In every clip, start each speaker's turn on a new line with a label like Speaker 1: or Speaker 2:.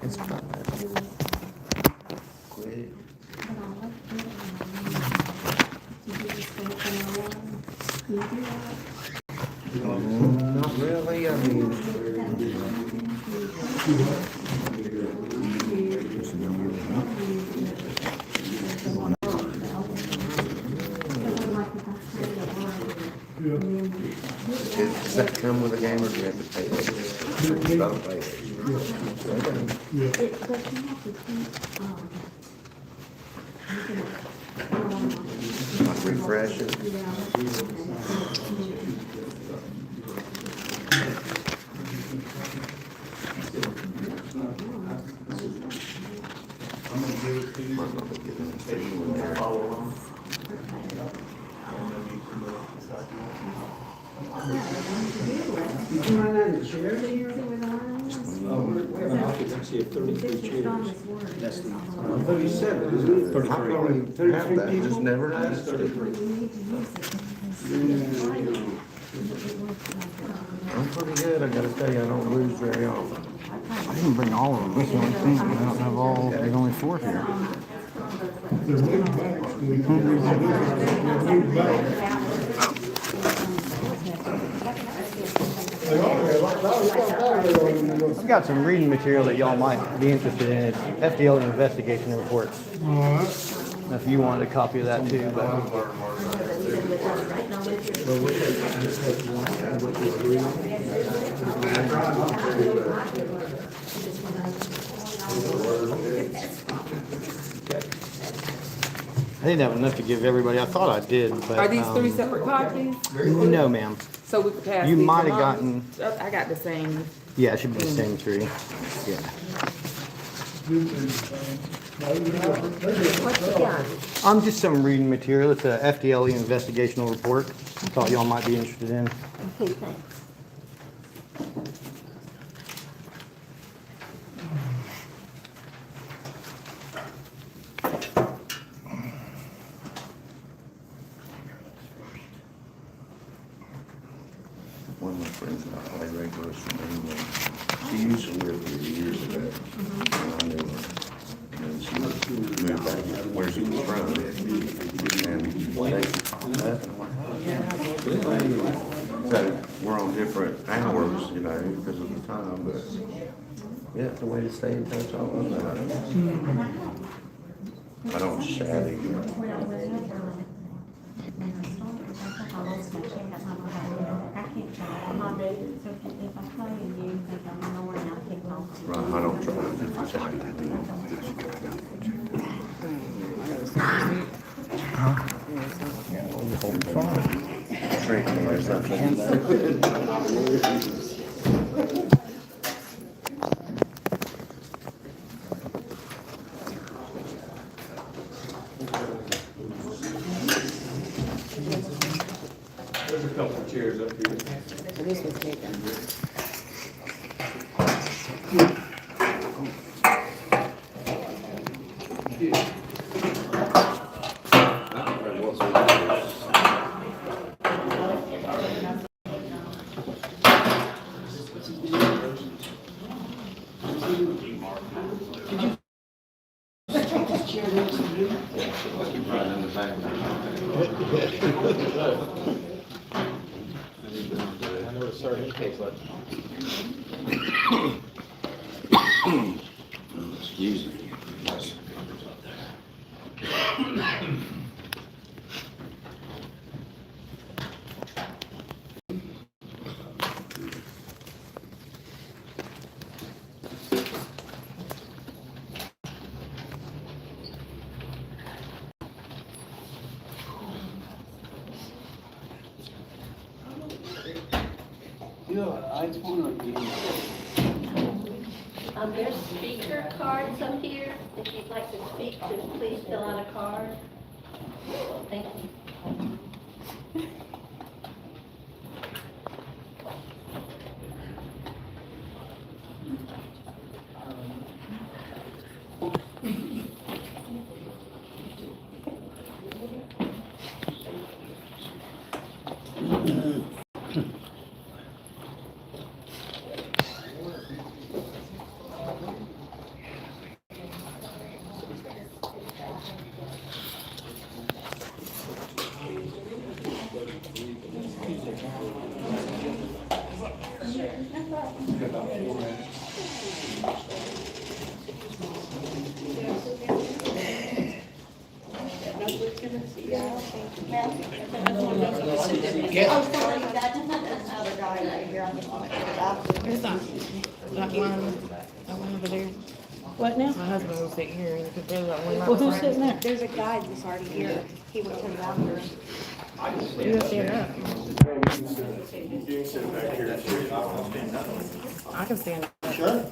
Speaker 1: It's kind of quick. Not really. I mean, does that come with a game or do you have to pay it? Gotta pay it. Like refresh it. Might not be getting anything in there.
Speaker 2: We have an occupancy of 33 chairs. That's the
Speaker 3: 37, isn't it?
Speaker 2: 33.
Speaker 1: How come we have that? Just never asked. I'm pretty good, I gotta tell you, I don't lose very often.
Speaker 4: I didn't bring all of them. That's the only thing. I don't have all. There's only 4 here. I've got some reading material that y'all might be interested in. It's FDL investigation reports. If you wanted a copy of that too, but I didn't have enough to give everybody. I thought I did, but
Speaker 5: Are these 3 separate copies?
Speaker 4: no, ma'am.
Speaker 5: So we could pass
Speaker 4: You
Speaker 5: these
Speaker 4: might have
Speaker 5: along?
Speaker 4: gotten.
Speaker 5: I got the same.
Speaker 4: Yeah, it should be the same 3. Yeah.
Speaker 6: What you got?
Speaker 4: Just some reading material. It's a FDLE investigational report. I thought y'all might be interested in.
Speaker 6: Okay, thanks.
Speaker 1: One of my friends that I played regulars from England, she used to live here years ago. And I knew her. And she moved back where she was from. And they called up and I'm like, so we're on different hours, you know, because of the time, but yeah, it's a way to stay in touch all of that. I don't chat either. Right, I don't try to chat. Drink me or something.
Speaker 2: There's a couple of chairs up here.
Speaker 5: This was taken.
Speaker 1: Excuse me.
Speaker 6: There's speaker cards up here. If you'd like to speak, just please fill out a card. Thank you. Oh, sorry, that's another guy right here. I'm just gonna put it out.
Speaker 5: It's not one over there.
Speaker 7: What now?
Speaker 5: My husband was sitting here and could do that one.
Speaker 7: Well, who's sitting there?
Speaker 6: There's a guy that's already here. He went to the doctor.
Speaker 5: You stand up. I can stand up.
Speaker 3: Sure.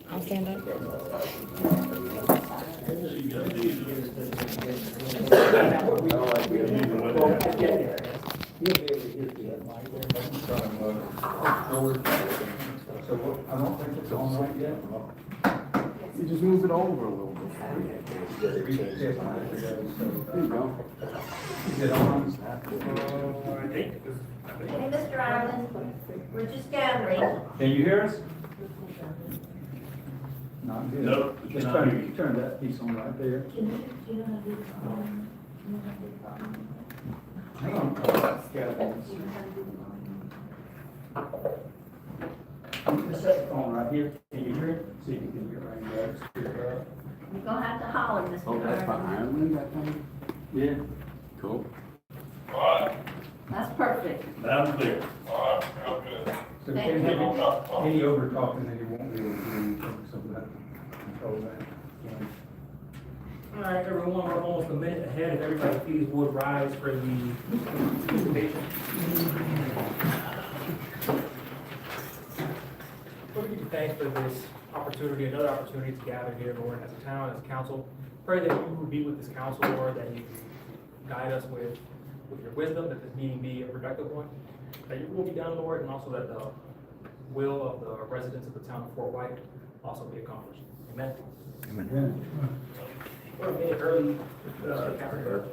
Speaker 5: I'll stand up.
Speaker 2: I don't think it's on right yet.
Speaker 3: You just move it over a little bit.
Speaker 2: There you go. Is it on?
Speaker 6: Hey, Mr. Ireland, we're just gathering.
Speaker 2: Can you hear us? Not good.
Speaker 8: No,
Speaker 2: Just turn that piece on right there. Hang on. Just set the phone right here. Can you hear it? See if you can hear it right there. Speak it up.
Speaker 6: You're gonna have to holler, Mr.
Speaker 3: Oh, that's for
Speaker 6: Ireland.
Speaker 3: Ireland, that thing?
Speaker 2: Yeah.
Speaker 3: Cool.
Speaker 6: That's perfect.
Speaker 8: Loud and clear.
Speaker 2: So can any over talking that you won't be able to do anything, so we have to control that.
Speaker 9: All right, everyone, we're almost a minute ahead. If everybody please would rise for the presentation. We're gonna give you thanks for this opportunity, another opportunity to gather here, Lord, as a town, as a council. Pray that you would be with this council, Lord, that you guide us with your wisdom, that this meeting be a productive one, that your will be done, Lord, and also that the will of the residents of the town of Fort White also be accomplished. Amen. We're a minute early, Captain.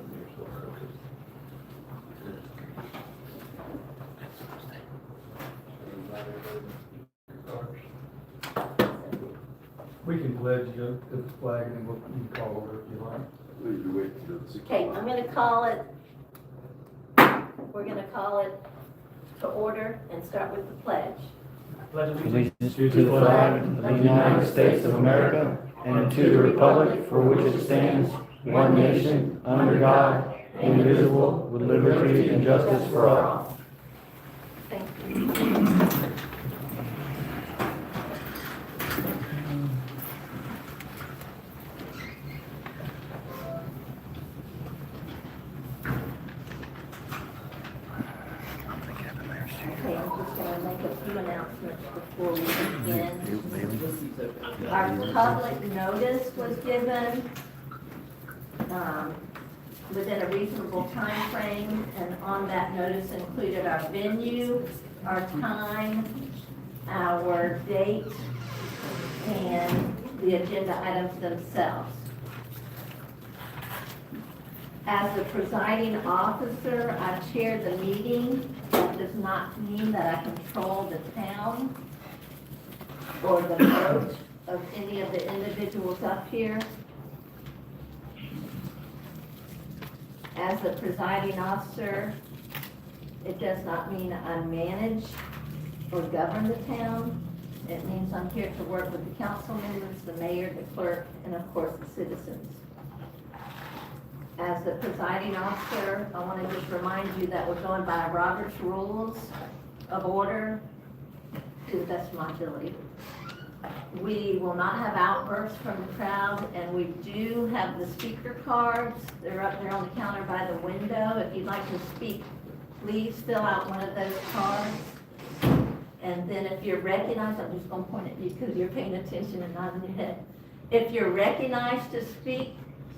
Speaker 2: We can pledge you to the flag and we'll, you can call over if you like.
Speaker 6: Okay, I'm gonna call it, we're gonna call it to order and start with the pledge.
Speaker 9: Pledge
Speaker 4: Allegiance to the flag of the United States of America and to the republic for which it stands, one nation, under God, indivisible, with liberty and justice for all.
Speaker 6: Thank you. Okay, I'm just gonna make a few announcements before we begin. Our public notice was given, within a reasonable time frame, and on that notice included our venue, our time, our date, and the agenda items themselves. As the presiding officer, I chair the meeting. That does not mean that I control the town or the vote of any of the individuals up here. As the presiding officer, it does not mean I manage or govern the town. It means I'm here to work with the council members, the mayor, the clerk, and of course, the citizens. As the presiding officer, I want to just remind you that we're going by Robert's Rules of Order to the best of my ability. We will not have outbursts from the crowd, and we do have the speaker cards. They're up there on the counter by the window. If you'd like to speak, please fill out one of those cards. And then if you're recognized, I'm just going to point at you because you're paying attention and nodding your head. If you're recognized to speak,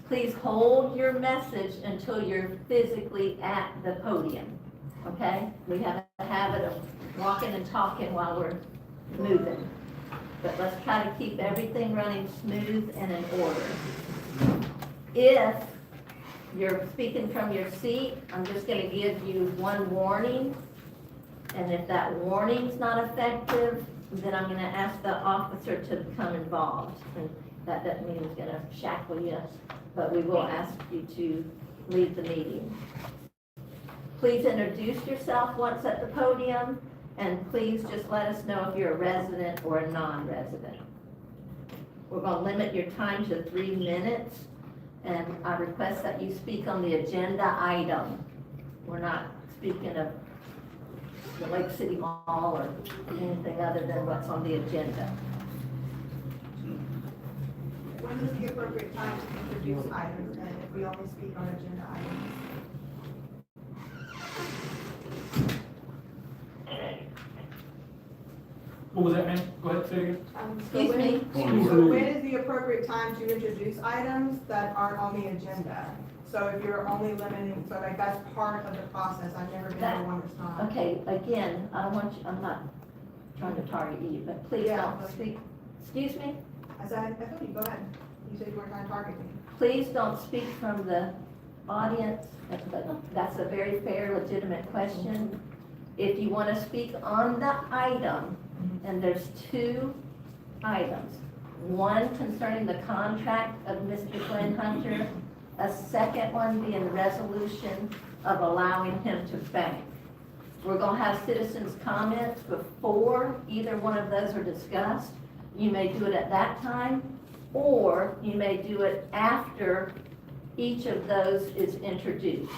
Speaker 6: please hold your message until you're physically at the podium, okay? We have a habit of walking and talking while we're moving. But let's try to keep everything running smooth and in order. If you're speaking from your seat, I'm just gonna give you one warning. And if that warning's not effective, then I'm gonna ask the officer to become involved. And that doesn't mean he's gonna shackle you, but we will ask you to leave the meeting. Please introduce yourself once at the podium, and please just let us know if you're a resident or a non-resident. We're gonna limit your time to 3 minutes. And I request that you speak on the agenda item. We're not speaking of the Lake City Mall or anything other than what's on the agenda.
Speaker 7: When is the appropriate time to introduce items, and if we only speak on agenda items?
Speaker 9: What was that, ma'am? Go ahead, say it again.
Speaker 6: Excuse me.
Speaker 7: So when is the appropriate time to introduce items that aren't on the agenda? So if you're only limiting, so like that's part of the process, I've never been to one that's not.
Speaker 6: Okay, again, I don't want you, I'm not trying to target you, but please
Speaker 7: Yeah.
Speaker 6: don't speak, excuse me?
Speaker 7: I said, I told you, go ahead. You said you weren't trying to target me.
Speaker 6: Please don't speak from the audience. That's a very fair, legitimate question. If you want to speak on the item, and there's two items. One concerning the contract of Mr. Glen Hunter, a second one being the resolution of allowing him to bank. We're gonna have citizens' comments before either one of those are discussed. You may do it at that time, or you may do it after each of those is introduced.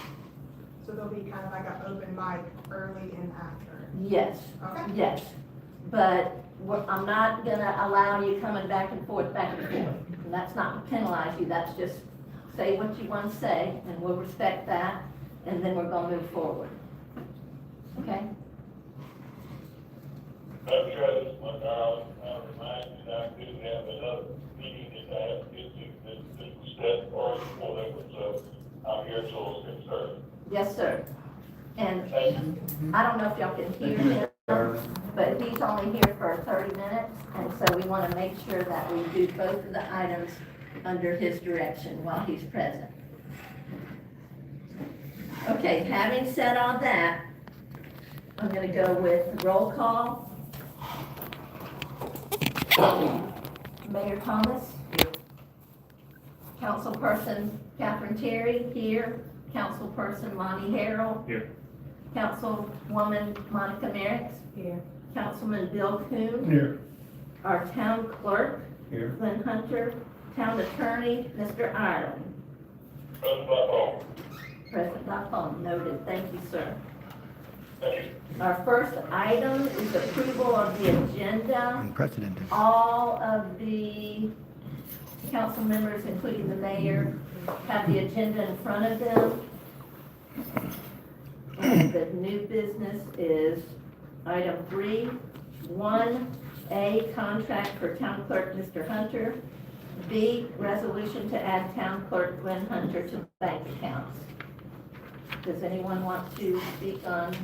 Speaker 7: So there'll be kind of like an open mic early and after.
Speaker 6: Yes,
Speaker 7: Okay.
Speaker 6: yes. But I'm not gonna allow you coming back and forth, back and forth. And that's not to penalize you, that's just say what you want to say, and we'll respect that, and then we're gonna move forward. Okay?
Speaker 8: Madam Chair, I remind you that I do have another meeting that I have to get to, this was set or whatever, so I'm here till 6:30.
Speaker 6: Yes, sir. And
Speaker 8: Thank you.
Speaker 6: I don't know if y'all can hear him, but he's only here for 30 minutes, and so we want to make sure that we do both of the items under his direction while he's present. Okay, having said all that, I'm going to go with roll call. Mayor Thomas? Councilperson Catherine Terry, here. Councilperson Monty Harrell.
Speaker 2: Here.
Speaker 6: Councilwoman Monica Merrick.
Speaker 5: Here.
Speaker 6: Councilman Bill Coon.
Speaker 2: Here.
Speaker 6: Our town clerk,
Speaker 2: Here.
Speaker 6: Glen Hunter. Town attorney, Mr. Ireland.
Speaker 8: President Buckle.
Speaker 6: President by phone, noted. Thank you, sir.
Speaker 8: Thank you.
Speaker 6: Our first item is approval of the agenda.
Speaker 4: Unprecedented.
Speaker 6: All of the council members, including the mayor, have the agenda in front of them. And the new business is item 3, 1A, contract for town clerk Mr. Hunter. B, resolution to add town clerk Glen Hunter to bank accounts. Does anyone want to speak on?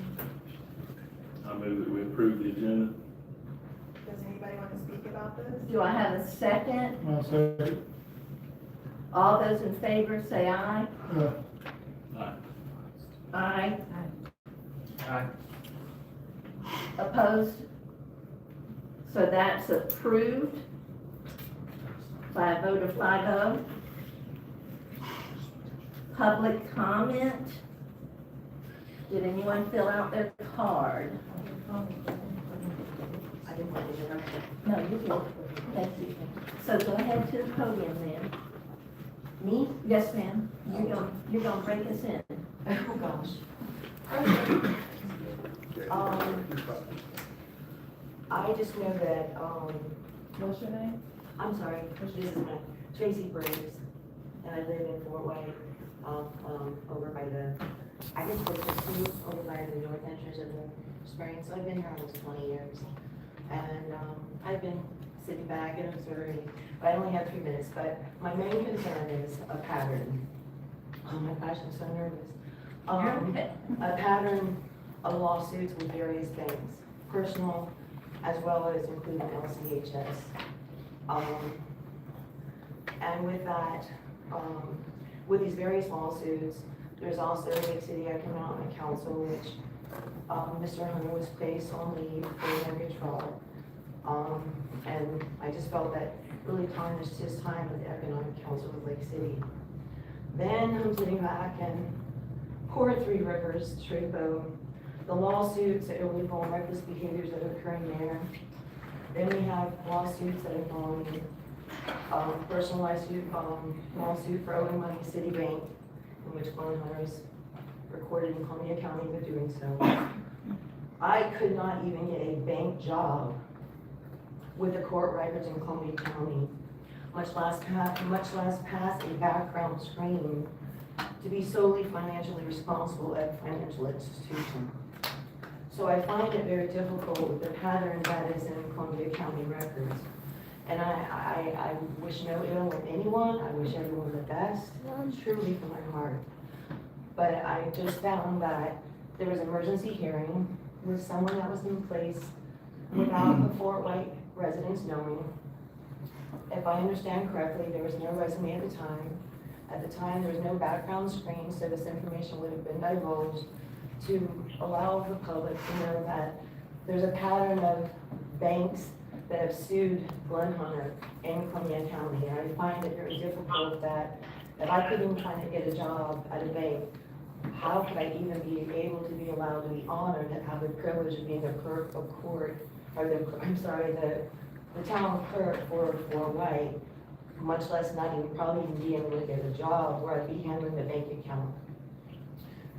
Speaker 3: I move that we approve the agenda.
Speaker 7: Does anybody want to speak about this?
Speaker 6: Do I have a second?
Speaker 2: I'll say.
Speaker 6: All those in favor say aye.
Speaker 3: Aye.
Speaker 6: Aye.
Speaker 9: Aye.
Speaker 6: Opposed? So that's approved by a vote of 5-0. Public comment. Did anyone fill out their card?
Speaker 5: I didn't want to interrupt you.
Speaker 6: No, you did. Thank you. So go ahead to the podium then. Me? Yes, ma'am. You're gonna break us in.
Speaker 5: Oh, gosh. I just know that,
Speaker 6: What's your name?
Speaker 5: I'm sorry, this is Tracy Briggs, and I live in Fort White, over by the, I guess it's the school, over by the north entrance of the spring, so I've been here almost 20 years. And, I've been sitting back and observing, but I only have 3 minutes, but my main concern is a pattern. Oh my gosh, I'm so nervous. A pattern of lawsuits with various things, personal as well as including LCHS. And with that, with these various lawsuits, there's also Lake City Economic Council, which Mr. Hunter was placed on leave for no control. And I just felt that really tarnished his time with the Economic Council of Lake City. Then I'm sitting back and poor Three Rivers, Trapo, the lawsuits that illegal and reckless behaviors that are occurring there. Then we have lawsuits that involve Personal lawsuit for owing money to Citibank, in which Glen Hunter is recorded in Columbia County for doing so. I could not even get a bank job with the court records in Columbia County, much less pass a background screening to be solely financially responsible at a financial institution. So I find it very difficult with the pattern that is in Columbia County records. And I wish no ill on anyone, I wish everyone the best, truly from my heart. But I just found that there was an emergency hearing with someone that was in place without the Fort White residents knowing. If I understand correctly, there was no resume at the time. At the time, there was no background screen, so this information would have been divulged to allow the public to know that there's a pattern of banks that have sued Glen Hunter in Columbia County. And I find it very difficult that if I couldn't try to get a job at a bank, how could I even be able to be allowed to be honored and have the privilege of being the clerk of court, or the town clerk for White, much less not even probably even be able to get a job where I'd be handling the bank account.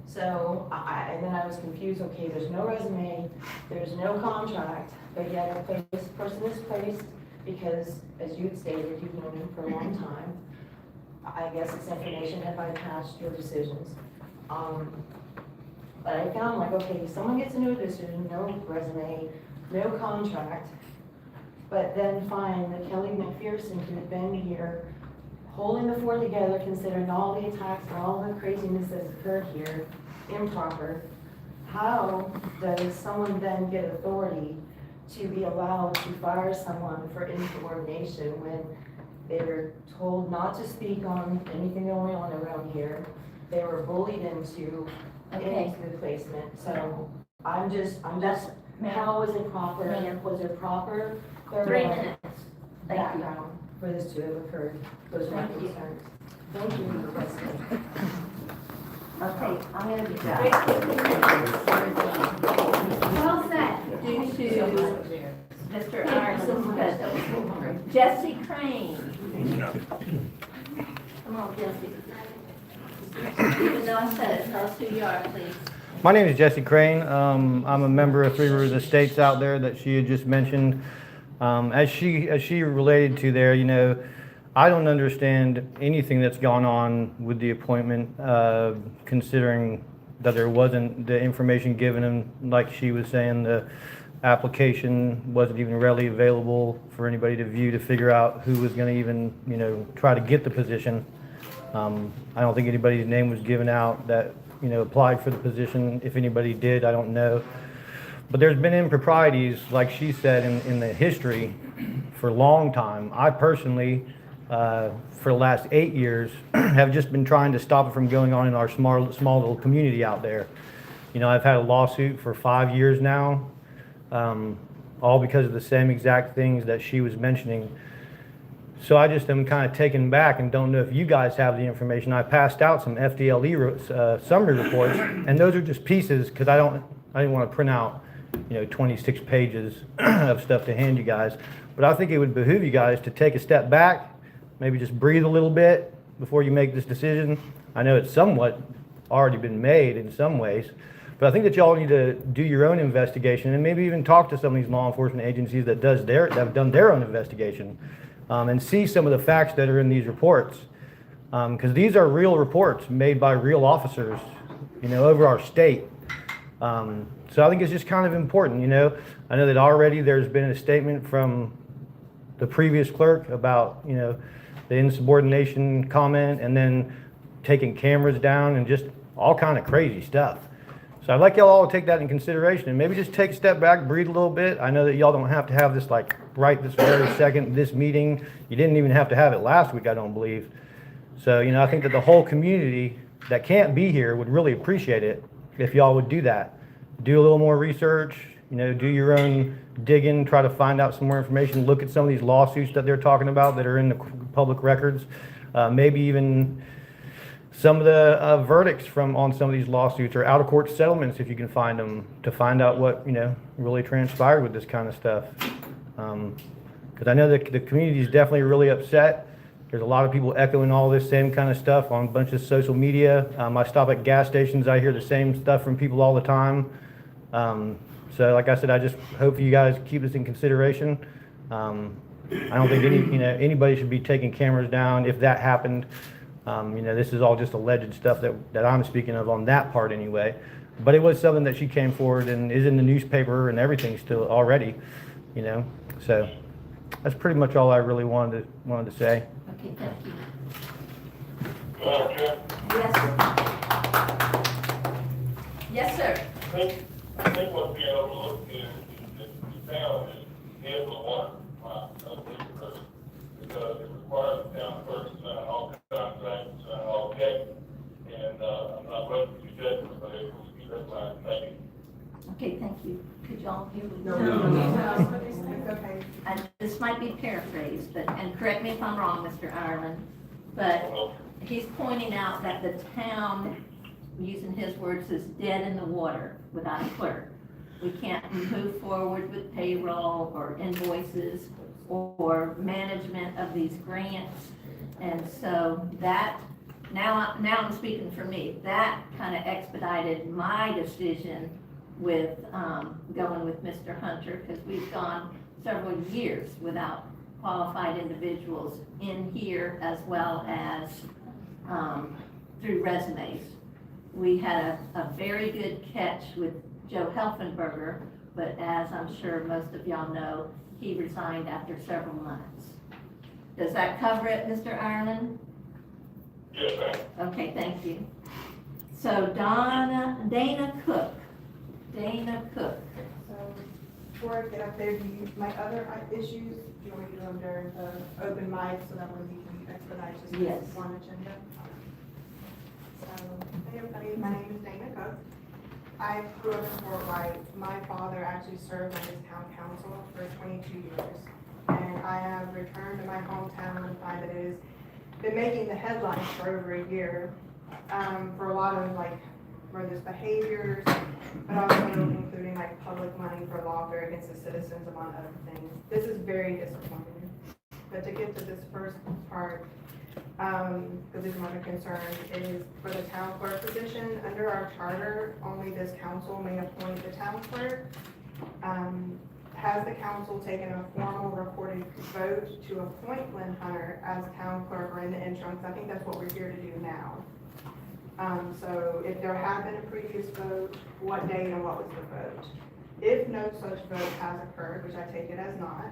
Speaker 5: So and then I was confused, okay, there's no resume, there's no contract, but yet this person is placed because, as you had stated, you've known him for a long time. I guess this information had bypassed your decisions. But I found like, okay, someone gets a new decision, no resume, no contract, but then find that Kelly McPherson, who had been here holding the fort together, considering all the attacks and all the craziness that's occurred here, improper. How does someone then get authority to be allowed to fire someone for insubordination when they were told not to speak on anything going on around here? They were bullied into the placement. So I'm just, how was it proper? Was it proper?
Speaker 6: 3 minutes. Thank you.
Speaker 5: Background for this to have occurred. Those are my
Speaker 6: Thank you.
Speaker 5: concerns. Thank you, Mr. President.
Speaker 6: Okay, I'm gonna be back. Well said, due to Mr. Ireland's presence. Jesse Crane. Come on, Jesse. Even though I said it, tell us who you are, please.
Speaker 4: My name is Jesse Crane. I'm a member of Three Rivers Estates out there that she had just mentioned. As she related to there, you know, I don't understand anything that's gone on with the appointment, considering that there wasn't the information given, and like she was saying, the application wasn't even readily available for anybody to view to figure out who was going to even, you know, try to get the position. I don't think anybody's name was given out that, you know, applied for the position. If anybody did, I don't know. But there's been improprieties, like she said, in the history for a long time. I personally, for the last 8 years, have just been trying to stop it from going on in our small little community out there. You know, I've had a lawsuit for 5 years now, all because of the same exact things that she was mentioning. So I just am kind of taken back and don't know if you guys have the information. I passed out some FDLE summary reports, and those are just pieces because I didn't want to print out, you know, 26 pages of stuff to hand you guys. But I think it would behoove you guys to take a step back, maybe just breathe a little bit before you make this decision. I know it's somewhat already been made in some ways, but I think that y'all need to do your own investigation and maybe even talk to some of these law enforcement agencies that have done their own investigation, and see some of the facts that are in these reports. Because these are real reports made by real officers, you know, over our state. So I think it's just kind of important, you know. I know that already there's been a statement from the previous clerk about, you know, the insubordination comment and then taking cameras down and just all kind of crazy stuff. So I'd like y'all all to take that in consideration and maybe just take a step back, breathe a little bit. I know that y'all don't have to have this like right this very second, this meeting. You didn't even have to have it last week, I don't believe. So, you know, I think that the whole community that can't be here would really appreciate it if y'all would do that. Do a little more research, you know, do your own digging, try to find out some more information, look at some of these lawsuits that they're talking about that are in the public records, maybe even some of the verdicts on some of these lawsuits or out of court settlements if you can find them, to find out what, you know, really transpired with this kind of stuff. Because I know that the community is definitely really upset. There's a lot of people echoing all this same kind of stuff on a bunch of social media. I stop at gas stations, I hear the same stuff from people all the time. So like I said, I just hope you guys keep this in consideration. I don't think anybody should be taking cameras down if that happened. This is all just alleged stuff that I'm speaking of on that part anyway. But it was something that she came forward and is in the newspaper and everything still already, So that's pretty much all I really wanted to say.
Speaker 6: Okay, thank you.
Speaker 8: Madam Chair,
Speaker 6: Yes, sir. Yes, sir.
Speaker 8: I think what's being overlooked is the town is able to water because it requires the town clerk to sign all contracts, sign all checks, and I'm not ready to judge, but it will speed up my thinking.
Speaker 6: Okay, thank you. Could y'all hear me?
Speaker 7: It's okay.
Speaker 6: This might be paraphrased, and correct me if I'm wrong, Mr. Ireland, but he's pointing out that the town, using his words, is dead in the water without a clerk. We can't move forward with payroll or invoices or management of these grants. And so that, now I'm speaking for me, that kind of expedited my decision with going with Mr. Hunter, because we've gone several years without qualified individuals in here, as well as through resumes. We had a very good catch with Joe Helfenberger, but as I'm sure most of y'all know, he resigned after several months. Does that cover it, Mr. Ireland?
Speaker 8: Yes, ma'am.
Speaker 6: Okay, thank you. So Dana Cook.
Speaker 7: So before I get up there, my other issues, do you want me to do them during the open mic so that way we can expedite just
Speaker 6: Yes.
Speaker 7: one agenda? So, hey everybody, my name is Dana Cook. I grew up in Fort White. My father actually served on his town council for 22 years. And I have returned to my hometown and find that it has been making the headlines for over a year for a lot of murderous behaviors, but also including public money for lawfare against the citizens, among other things. This is very disappointing. But to get to this first part, because these are my concerns, is for the town clerk position. Under our charter, only this council may appoint the town clerk. Has the council taken a formal recorded vote to appoint Glen Hunter as town clerk or in the interim? 'Cause I think that's what we're here to do now. So if there had been a previous vote, what date and what was the vote? If no such vote has occurred, which I take it as not,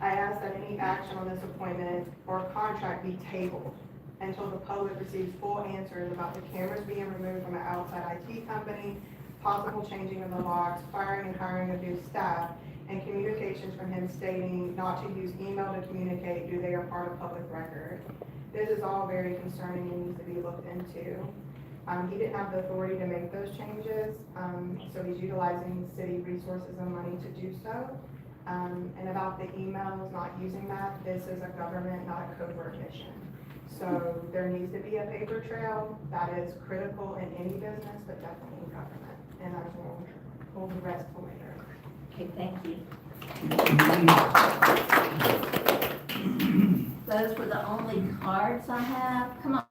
Speaker 7: I ask that any action on this appointment or contract be tabled until the public receives full answers about the cameras being removed from an outside IT company, possible changing of the locks, firing and hiring of new staff, and communications from him stating not to use email to communicate due they are part of public record. This is all very concerning and needs to be looked into. He didn't have the authority to make those changes, so he's utilizing city resources and money to do so. And about the emails, not using that, this is a government, not a covert mission. So there needs to be a paper trail. That is critical in any business, but definitely in government. And I will hold the rest for later.
Speaker 6: Okay, thank you. Those were the only cards I have. Come on.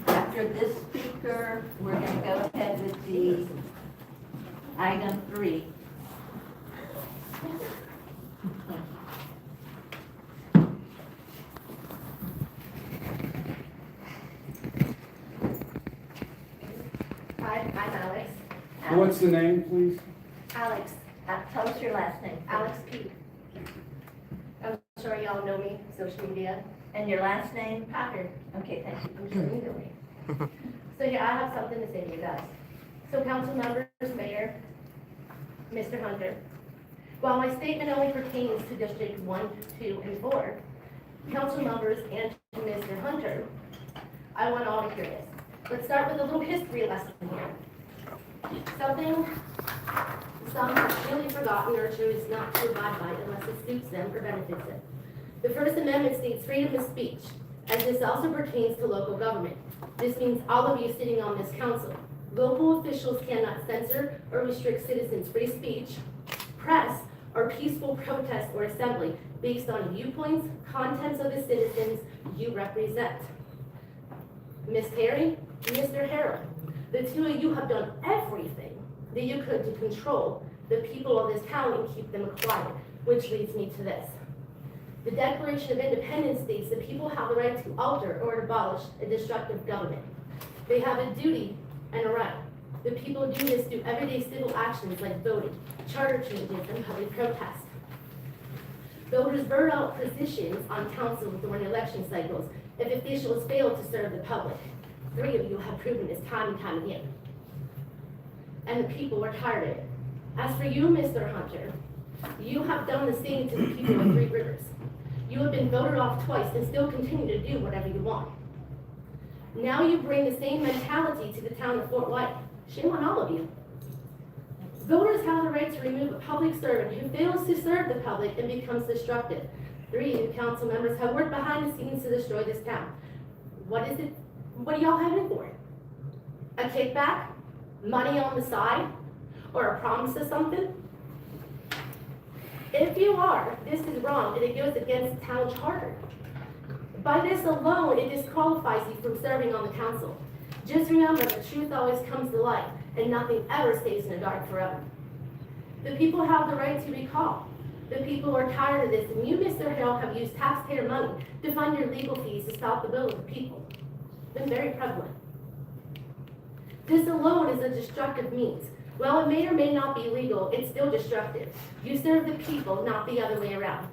Speaker 6: After this speaker, we're going to go ahead with the item 3.
Speaker 10: Hi, I'm Alex.
Speaker 2: What's the name, please?
Speaker 10: Alex,
Speaker 6: Tell us your last name.
Speaker 10: Alex P. I'm sure y'all know me, social media.
Speaker 6: And your last name?
Speaker 10: Packer,
Speaker 6: Okay, thank you.
Speaker 10: I'm sure you know me. So yeah, I have something to say to you guys. So council members, mayor, Mr. Hunter, while my statement only pertains to District 1, 2, and 4, council members and to Mr. Hunter, I want all to hear this. Let's start with a little history lesson here. Something some have really forgotten or choose not to abide by unless it suits them or benefits them. The First Amendment states freedom of speech. as this also pertains to local government. This means all of you sitting on this council. Local officials cannot censor or restrict citizens' free speech, press, or peaceful protest or assembly based on viewpoints, contents of the citizens you represent. Ms. Terry, Mr. Harrell, the two of you have done everything that you could to control the people of this town and keep them quiet, which leads me to this. The Declaration of Independence states that people have the right to alter or abolish a destructive government. They have a duty and a right. The people do this through everyday civil actions like voting, charter changes, and public protest. Voters vote out positions on council during election cycles if officials fail to serve the public. 3 of you have proven this time and time again. And the people are tired of it. As for you, Mr. Hunter, you have done the same to the people of Three Rivers. You have been voted off twice and still continue to do whatever you want. Now you bring the same mentality to the town of Fort White. Shame on all of you. Voters have the right to remove a public servant who fails to serve the public and becomes destructive. 3 of you council members have worked behind the scenes to destroy this town. What is it? What are y'all having for it? A kickback? Money on the side? Or a promise of something? If you are, this is wrong and it goes against the town charter. By this alone, it disqualifies you from serving on the council. Just remember, the truth always comes to light, and nothing ever stays in the dark forever. The people have the right to recall. The people are tired of this, and you, Mr. Hill, have used taxpayer money to fund your legal fees to stop the bill of the people. Been very prevalent. This alone is a destructive means. While it may or may not be legal, it's still destructive. You serve the people, not the other way around.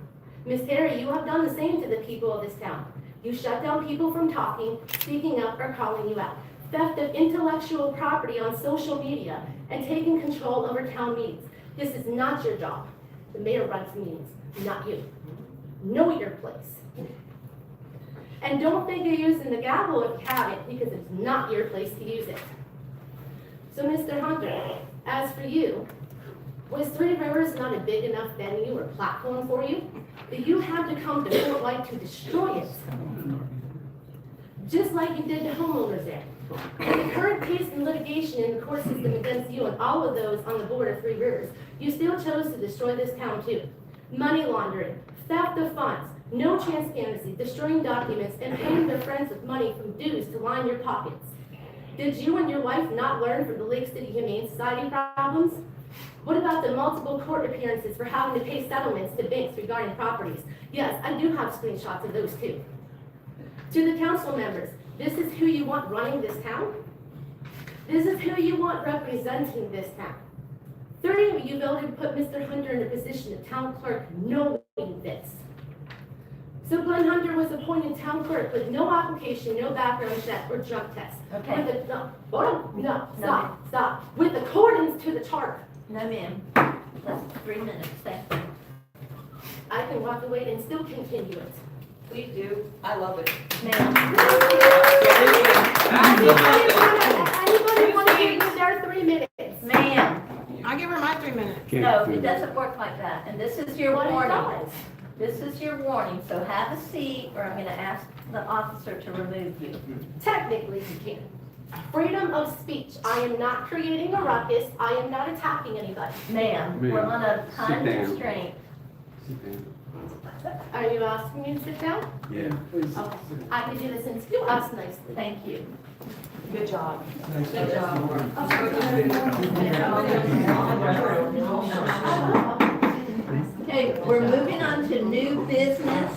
Speaker 10: Ms. Terry, you have done the same to the people of this town. You shut down people from talking, speaking up, or calling you out. Theft of intellectual property on social media, and taking control over town meetings. This is not your job. The mayor runs meetings, not you. Know your place. And don't think you're using the gavel if you haven't, because it's not your place to use it. So, Mr. Hunter, as for you, was Three Rivers not a big enough venue or platform for you that you had to come to Fort White to destroy it? Just like you did to homeowners there. With the current case in litigation in the court system against you and all of those on the board of Three Rivers, you still chose to destroy this town too. Money laundering, theft of funds, no transparency, destroying documents, and paying their friends with money from dues to line your pockets. Did you and your wife not learn from the Lake City Humane Society problems? What about the multiple court appearances for having to pay settlements to banks regarding properties? Yes, I do have screenshots of those too. To the council members, this is who you want running this town? This is who you want representing this town. 30 of you voted to put Mr. Hunter in the position of town clerk knowing this. So Glen Hunter was appointed town clerk with no application, no background check, or drug test.
Speaker 6: Okay.
Speaker 10: Stop. With accordance to the charter.
Speaker 6: No, ma'am. That's 3 minutes, thank you.
Speaker 10: I can walk away and still continue it.
Speaker 5: Please do. I love it.
Speaker 6: Ma'am.
Speaker 10: Anybody want to give me their 3 minutes?
Speaker 6: Ma'am,
Speaker 7: I give her my 3 minutes.
Speaker 6: no, it doesn't work like that, and this is your
Speaker 10: What it
Speaker 6: warning.
Speaker 10: does.
Speaker 6: This is your warning, so have a seat, or I'm gonna ask the officer to remove you.
Speaker 10: Technically, you can. Freedom of speech. I am not creating a ruckus. I am not attacking anybody.
Speaker 6: Ma'am, we're on a time
Speaker 11: down.
Speaker 6: constraint.
Speaker 10: Are you asking me to sit down?
Speaker 11: Yeah.
Speaker 10: Okay. I can do this since you asked nicely.
Speaker 6: Thank you.
Speaker 5: Good job.
Speaker 10: Good job.
Speaker 6: Okay, we're moving on to new business.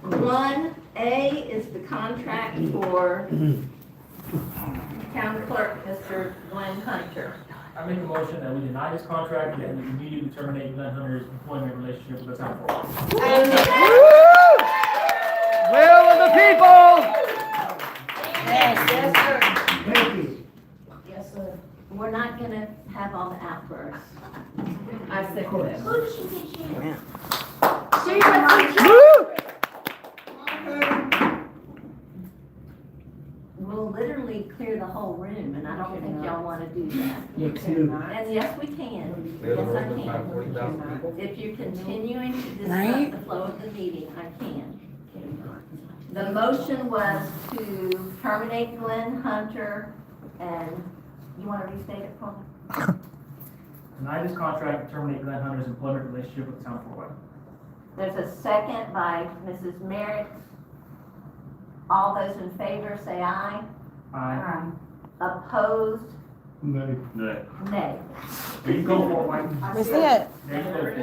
Speaker 6: 1A is the contract for town clerk, Mr. Glen Hunter.
Speaker 9: I make a motion that we deny this contract and that we immediately terminate Glen Hunter's employment relationship with the town clerk.
Speaker 4: Will of the people!
Speaker 6: Yes, sir.
Speaker 2: Thank you.
Speaker 6: Yes, sir. We're not gonna have all the outbursts. I second it.
Speaker 10: Who does she think she is? She was
Speaker 6: We'll literally clear the whole room, and I don't think y'all wanna do that. And yes, we can. Yes, I can. If you're continuing to disrupt the flow of the meeting, I can. The motion was to terminate Glen Hunter, and you want to restate it for me?
Speaker 9: Deny this contract and terminate Glen Hunter's employment relationship with the town of Fort White.
Speaker 6: There's a second by Mrs. Merritt. All those in favor say aye.
Speaker 9: Aye.
Speaker 6: Opposed,
Speaker 2: No.
Speaker 3: Nay.
Speaker 6: nay.
Speaker 9: There you go, Fort White.
Speaker 11: That's it.
Speaker 9: There you go, Fort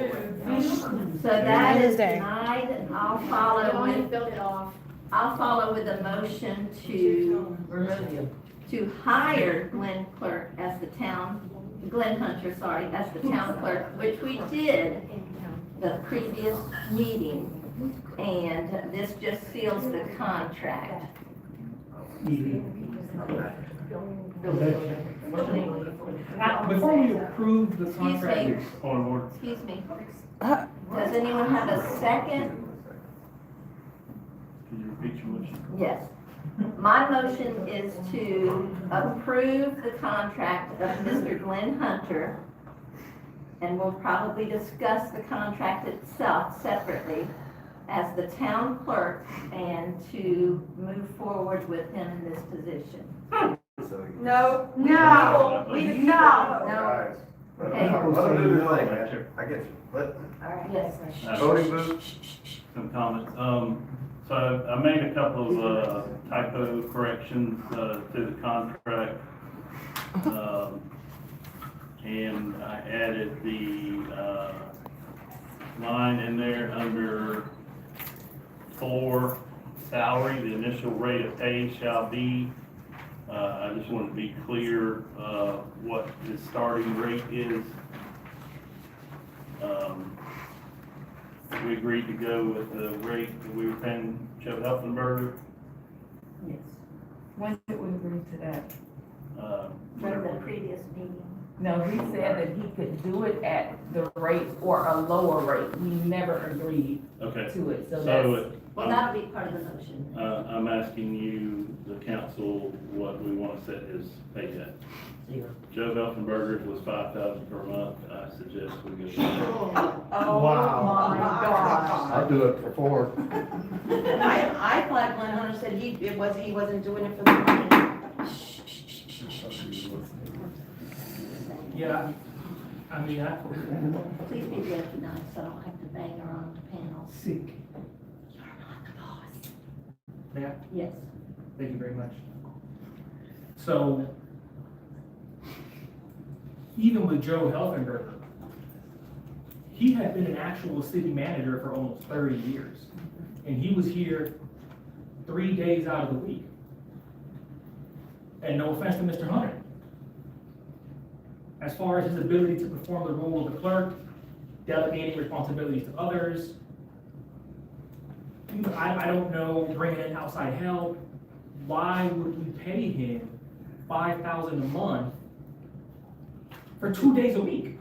Speaker 9: White.
Speaker 6: So that is
Speaker 11: Wednesday.
Speaker 6: denied. I'll
Speaker 10: You
Speaker 6: follow
Speaker 10: want to
Speaker 6: with,
Speaker 10: build it off.
Speaker 6: I'll follow with a motion to hire Glen Clerk as the town, Glen Hunter, sorry, as the town clerk, which we did the previous meeting. And this just seals the contract.
Speaker 9: Before we approve the
Speaker 6: Excuse
Speaker 9: contract.
Speaker 6: me.
Speaker 3: Point of order.
Speaker 6: Excuse me. Does anyone have a second?
Speaker 3: Can you repeat your motion?
Speaker 6: Yes. My motion is to approve the contract of Mr. Glen Hunter, and we'll probably discuss the contract itself separately as the town clerk and to move forward with him in this position.
Speaker 7: No,
Speaker 3: No.
Speaker 7: no.
Speaker 6: No. Okay.
Speaker 1: Let them do their thing, man. I get you. Let,
Speaker 6: Yes.
Speaker 1: voting booth.
Speaker 3: Some comments. So I made a couple of typo corrections to the contract. And I added the line in there under 4 salary, the initial rate of pay shall be. I just want to be clear what his starting rate is. We agreed to go with the rate that we were paying Joe Helfenberger.
Speaker 11: Yes. When did we agree to that?
Speaker 6: From the previous meeting.
Speaker 11: No, he said that he could do it at the rate or a lower rate. We never agreed
Speaker 3: Okay,
Speaker 11: to it, so
Speaker 3: so
Speaker 11: that's.
Speaker 6: Well, that'll be part of the motion.
Speaker 3: I'm asking you, the council, what we want to set his pay at. Joe Helfenberger's was $5,000 per month. I suggest we go.
Speaker 7: Oh, my gosh.
Speaker 4: I'll do it for 4.
Speaker 5: I thought Glen Hunter said he wasn't doing it for the money.
Speaker 9: Yeah, I mean,
Speaker 6: Please be recognized so I don't have to bang her on the panel.
Speaker 11: Sick.
Speaker 6: You're not the boss.
Speaker 9: yeah,
Speaker 6: Yes.
Speaker 9: thank you very much. So, even with Joe Helfenberger, he had been an actual city manager for almost 30 years. And he was here 3 days out of the week. And no offense to Mr. Hunter. As far as his ability to perform the role of the clerk, delegating responsibilities to others, I don't know, bringing in outside help, why would we pay him $5,000 a month for 2 days a week?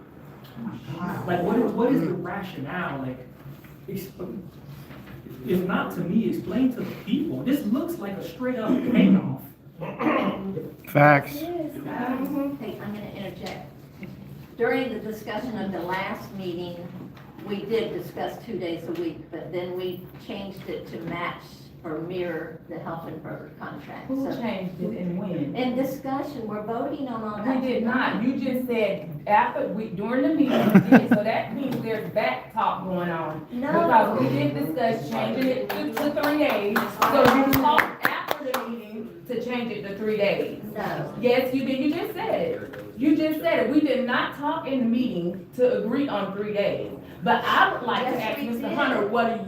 Speaker 9: Like, what is the rationale? Like, if not to me, explain to the people. This looks like a straight up payoff.
Speaker 4: Facts.
Speaker 6: Hey, I'm gonna interject. During the discussion of the last meeting, we did discuss 2 days a week, but then we changed it to match or mirror the Helfenberger contract.
Speaker 11: Who
Speaker 6: So,
Speaker 11: changed it and when?
Speaker 6: in discussion, we're voting on all that.
Speaker 11: We did not. You just said during the meeting, we did, so that means there's back talk going on.
Speaker 6: No.
Speaker 11: Because we did discuss changing it to 3 days, so you talked after the meeting to change it to 3 days.
Speaker 6: No.
Speaker 11: Yes, you did, you just said it. You just said it. We did not talk in the meeting to agree on 3 days. But I would like to
Speaker 6: Yes,
Speaker 11: ask
Speaker 6: we
Speaker 11: Mr.
Speaker 6: did.
Speaker 11: Hunter, what are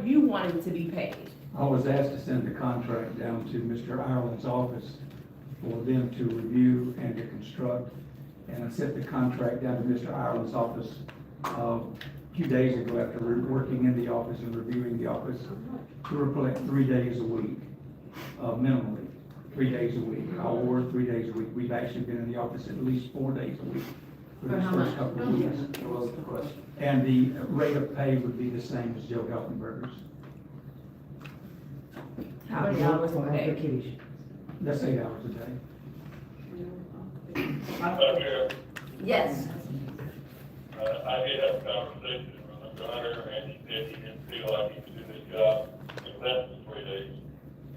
Speaker 11: you wanting to be paid?
Speaker 2: I was asked to send the contract down to Mr. Ireland's office for them to review and to construct. And I sent the contract down to Mr. Ireland's office a few days ago after working in the office and reviewing the office to reflect 3 days a week, minimally, 3 days a week. I'll work 3 days a week. We've actually been in the office at least 4 days a week for the first couple of weeks. And the rate of pay would be the same as Joe Helfenberger's.
Speaker 11: How many hours a day?
Speaker 2: That's 8 hours a day.
Speaker 8: Madam Chair,
Speaker 6: Yes.
Speaker 8: I did have a conversation with Mr. Hunter, and he said he didn't feel like he could do this job successfully 3 days.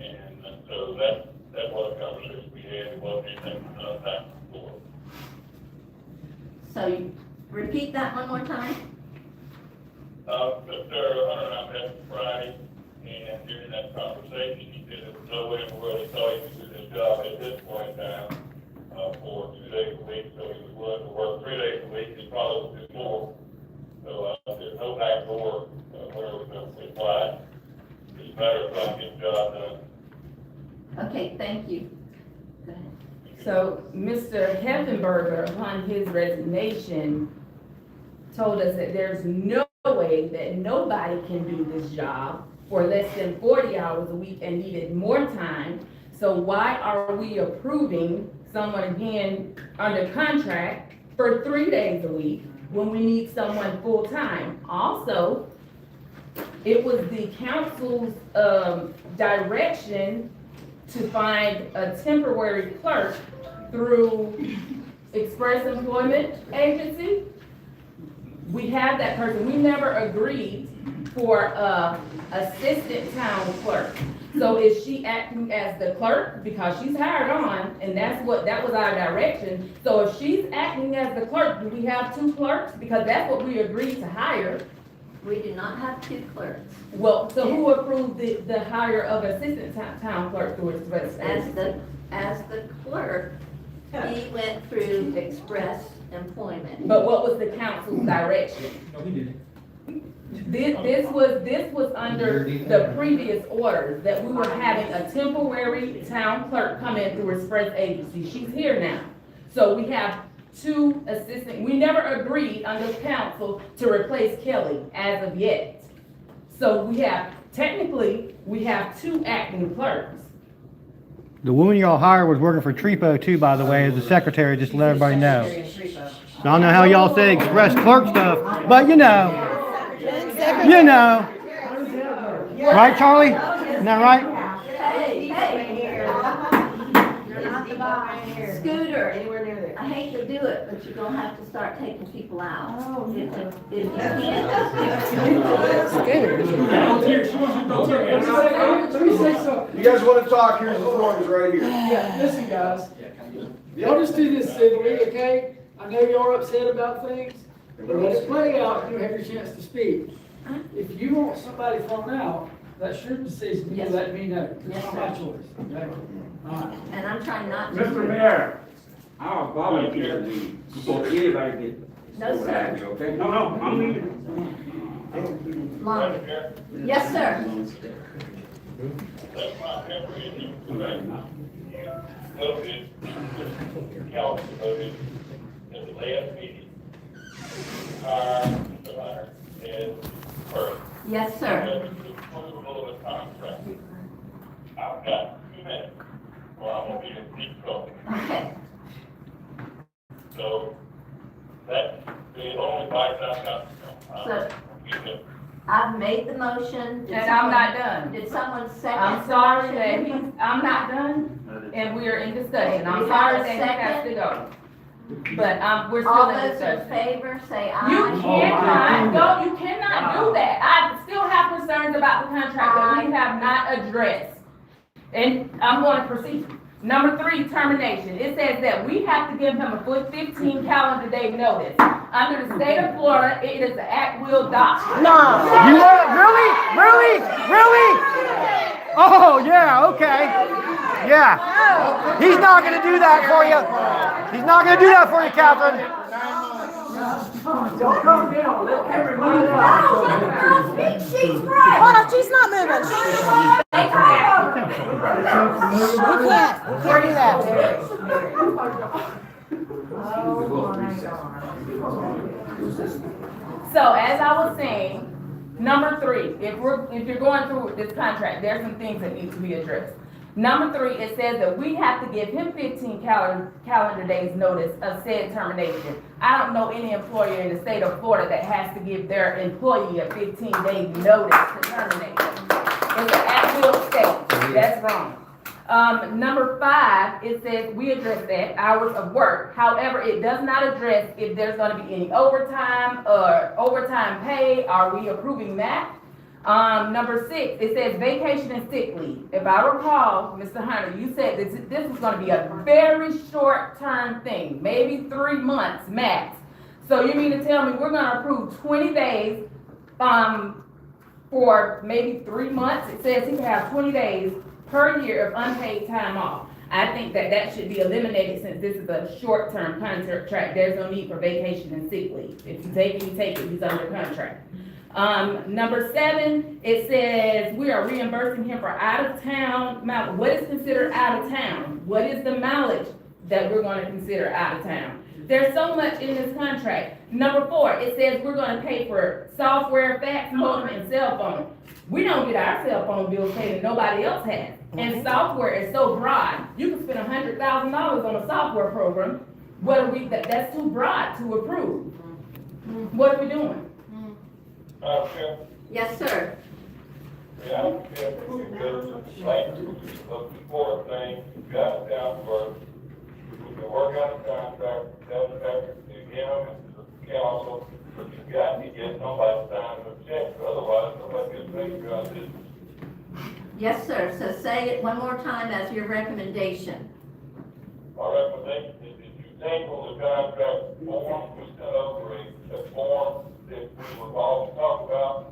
Speaker 8: And so that was a conversation we had, it wasn't anything back before.
Speaker 6: So you repeat that one more time?
Speaker 8: Mr. Hunter and I met Friday, and during that conversation, he said there was no way in the world he thought he could do this job at this point in time, for 2 days a week, so he was willing to work 3 days a week, and probably would do more. So, there's no back door, where it was going to apply. It's a matter of trying to get the job done.
Speaker 6: Okay, thank you. Go ahead.
Speaker 11: So Mr. Heftenberger, upon his resignation, told us that there's no way that nobody can do this job for less than 40 hours a week and needed more time. So why are we approving someone again under contract for 3 days a week when we need someone full-time? Also, it was the council's direction to find a temporary clerk through Express Employment Agency. We have that person. We never agreed for a assistant town clerk. So is she acting as the clerk? Because she's hired on, and that was our direction. So if she's acting as the clerk, do we have 2 clerks? Because that's what we agreed to hire.
Speaker 6: We do not have 2 clerks.
Speaker 11: Well, so who approved the hire of assistant town clerk through Express?
Speaker 6: As the clerk, he went through Express Employment.
Speaker 11: But what was the council's direction?
Speaker 9: No, he didn't.
Speaker 11: This was under the previous orders, that we were having a temporary town clerk come in through Express Agency. She's here now. So we have 2 assistant, we never agreed under council to replace Kelly as of yet. So technically, we have 2 acting clerks.
Speaker 12: The woman y'all hired was working for Trepo too, by the way, as a secretary, just to let everybody know. I don't know how y'all say express clerk stuff, but you know. Right, Charlie? Isn't that right?
Speaker 6: Scooter,
Speaker 5: Anywhere near there.
Speaker 6: I hate to do it, but you're gonna have to start taking people out.
Speaker 5: Oh,
Speaker 6: If you can't.
Speaker 13: Let me say something.
Speaker 1: You guys wanna talk, here's the forms right here.
Speaker 13: Yeah, listen, guys. Y'all just do this civilly, okay? I know y'all are upset about things, but let it play out, you have your chance to speak. If you want somebody thrown out, that's your decision, you
Speaker 6: Yes.
Speaker 13: let me know. It's
Speaker 6: Yes,
Speaker 13: not my
Speaker 6: sir.
Speaker 13: choice, okay? All right.
Speaker 6: And I'm trying not to.
Speaker 14: Mr. Mayor, I'll volunteer to leave before anybody gets.
Speaker 6: No, sir.
Speaker 14: Okay? No, I'm leaving.
Speaker 6: Lonnie. Yes, sir.
Speaker 8: That's my temporary issue, correct? Voted, council voted at the last meeting, Mr. Hunter as clerk.
Speaker 6: Yes, sir.
Speaker 8: That's the approval of the contract. I've got 2 minutes, or I'm gonna be in deep trouble.
Speaker 6: Okay.
Speaker 8: So, that's the only advice I've got.
Speaker 6: So- I've made the motion. Did
Speaker 11: And I'm
Speaker 6: someone-
Speaker 11: not done.
Speaker 6: Did someone second?
Speaker 11: I'm
Speaker 6: the
Speaker 11: sorry
Speaker 6: motion?
Speaker 11: that I'm not done, and we are in discussion. I'm sorry that he has to go. But, we're still
Speaker 6: All
Speaker 11: in
Speaker 6: those in
Speaker 11: discussion.
Speaker 6: favor, say aye.
Speaker 11: You cannot do that. I still have concerns about the contract that we have not addressed. And I'm going to proceed. Number 3, termination. It says that we have to give him a full 15 calendar day notice. Under the state of Florida, it is an at-will doctrine.
Speaker 12: You want, really? Oh, yeah, okay. Yeah. He's not gonna do that for you. He's not gonna do that for you, Catherine.
Speaker 13: Y'all calm down, let everybody out.
Speaker 15: Hold on, she's not moving. We can't do that.
Speaker 11: So as I was saying, number 3, if you're going through this contract, there's some things that need to be addressed. Number 3, it says that we have to give him 15 calendar days notice of said termination. I don't know any employer in the state of Florida that has to give their employee a 15-day notice to terminate them. It's an at-will state. That's wrong. Number 5, it says we address that, hours of work. However, it does not address if there's going to be any overtime or overtime pay. Are we approving that? Number 6, it says vacation and sick leave. If I recall, Mr. Hunter, you said this was gonna be a very short-term thing, maybe 3 months max. So you mean to tell me we're gonna approve 20 days, for maybe 3 months? It says he can have 20 days per year of unpaid time off. I think that should be eliminated since this is a short-term contract. There's no need for vacation and sick leave. If you take it, you take it, he's under contract. Number 7, it says we are reimbursing him for out-of-town mileage. What is considered out-of-town? What is the mileage that we're gonna consider out-of-town? There's so much in this contract. Number 4, it says we're gonna pay for software, fax, modem, and cell phone. We don't get our cell phone bills paid and nobody else has. And software is so broad. You can spend $100,000 on a software program. What are we, that's too broad to approve. What are we doing?
Speaker 8: Chair,
Speaker 6: Yes, sir.
Speaker 8: yeah, I don't care if you go to the site of the fourth thing, you got it down for, we can work out a contract, tell the fact, again, the council, but you got to get somebody to sign the check, otherwise nobody gets paid for our business.
Speaker 6: Yes, sir. So say it one more time as your recommendation.
Speaker 8: My recommendation is that you table the contract form, we sent over a form that we were all to talk about.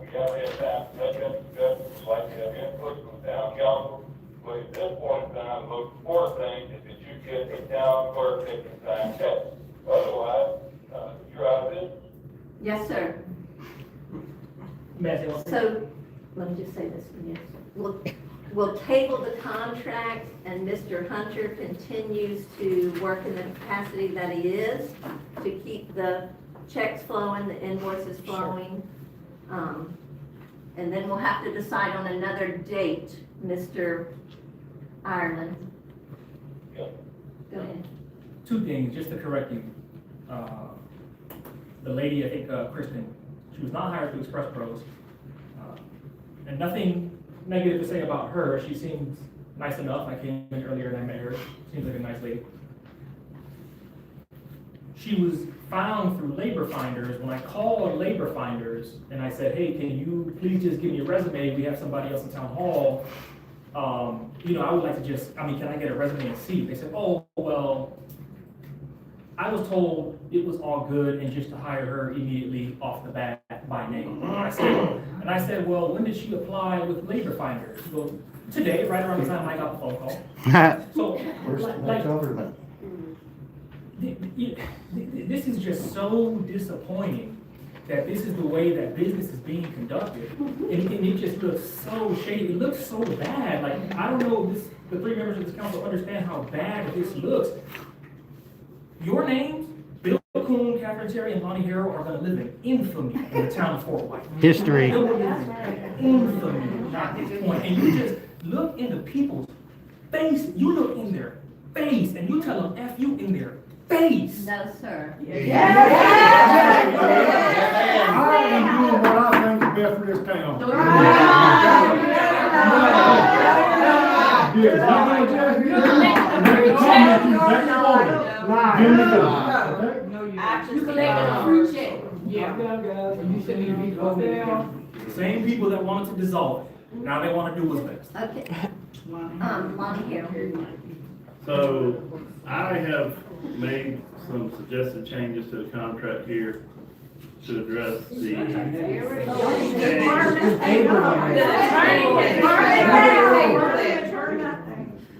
Speaker 8: We haven't had time to make that discussion, we'd like to have input from the town council. But at this point in time, the most important thing is that you get a town clerk that can sign checks. Otherwise, you're out of business.
Speaker 6: Yes, sir.
Speaker 9: May I say one thing?
Speaker 6: So, let me just say this, yes. We'll table the contract and Mr. Hunter continues to work in the capacity that he is to keep the checks flowing, the invoices flowing. And then we'll have to decide on another date, Mr. Ireland.
Speaker 8: Yeah.
Speaker 6: Go ahead.
Speaker 9: 2 things, just to correct you. The lady, I think, Kristen, she was not hired through Express Pros. And nothing negative to say about her. She seems nice enough. I came in earlier and I met her. Seems like a nice lady. She was found through labor finders. When I called labor finders and I said, hey, can you please just give me a resume? We have somebody else in town hall. I would like to can I get a resume and see? They said, oh, well, I was told it was all good and just to hire her immediately off the bat by name. And I said, well, when did she apply with labor finders? She goes, today, right around the time I got the phone call. So, this is just so disappointing that this is the way that business is being conducted. And it just looks so shady. It looks so bad. Like, I don't know if the 3 members of this council understand how bad this looks. Your names, Bill Coon, Catherine Terry, and Lonnie Harrell, are going to live in infamy in the town of Fort White.
Speaker 12: History.
Speaker 9: They will live in infamy at this point. And you just look into people's face. You look in their face, and you tell them F you in their face.
Speaker 6: No, sir.
Speaker 13: I am doing what I think is best for this town.
Speaker 6: You collected a free check.
Speaker 9: Same people that wanted to dissolve it, now they want to do what's best.
Speaker 6: Okay. Lonnie here.
Speaker 3: So I have made some suggested changes to the contract here to address the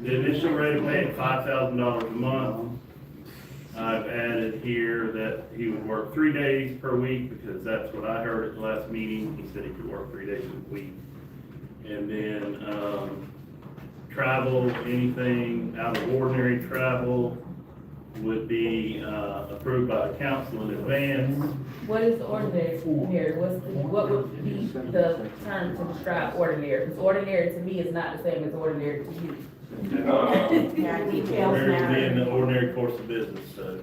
Speaker 3: initial rate of pay at $5,000 a month. I've added here that he would work 3 days per week because that's what I heard at the last meeting. He said he could work 3 days a week. And then travel, anything out of ordinary travel would be approved by the council in advance.
Speaker 11: What is ordinary here? What would be the term to describe ordinary? Because ordinary to me is not the same as ordinary to you.
Speaker 3: Ordinary being the ordinary course of business, so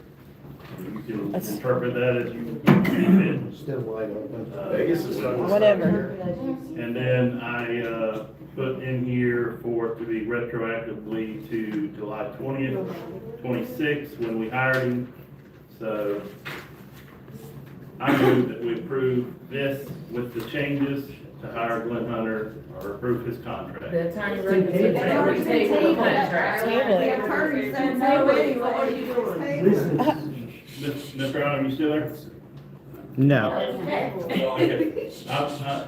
Speaker 3: you can interpret that as you see fit.
Speaker 1: Still wide open.
Speaker 15: Whatever.
Speaker 3: And then I put in here for it to be retroactively to July 20th, 26th, when we hired him. So I move that we approve this with the changes to hire Glen Hunter or approve his contract.
Speaker 11: The attorney recommends that we table the contract.
Speaker 15: Table
Speaker 6: attorney said no way, what are you doing?
Speaker 3: Mr. Allen, you still there?
Speaker 12: No.
Speaker 3: Okay.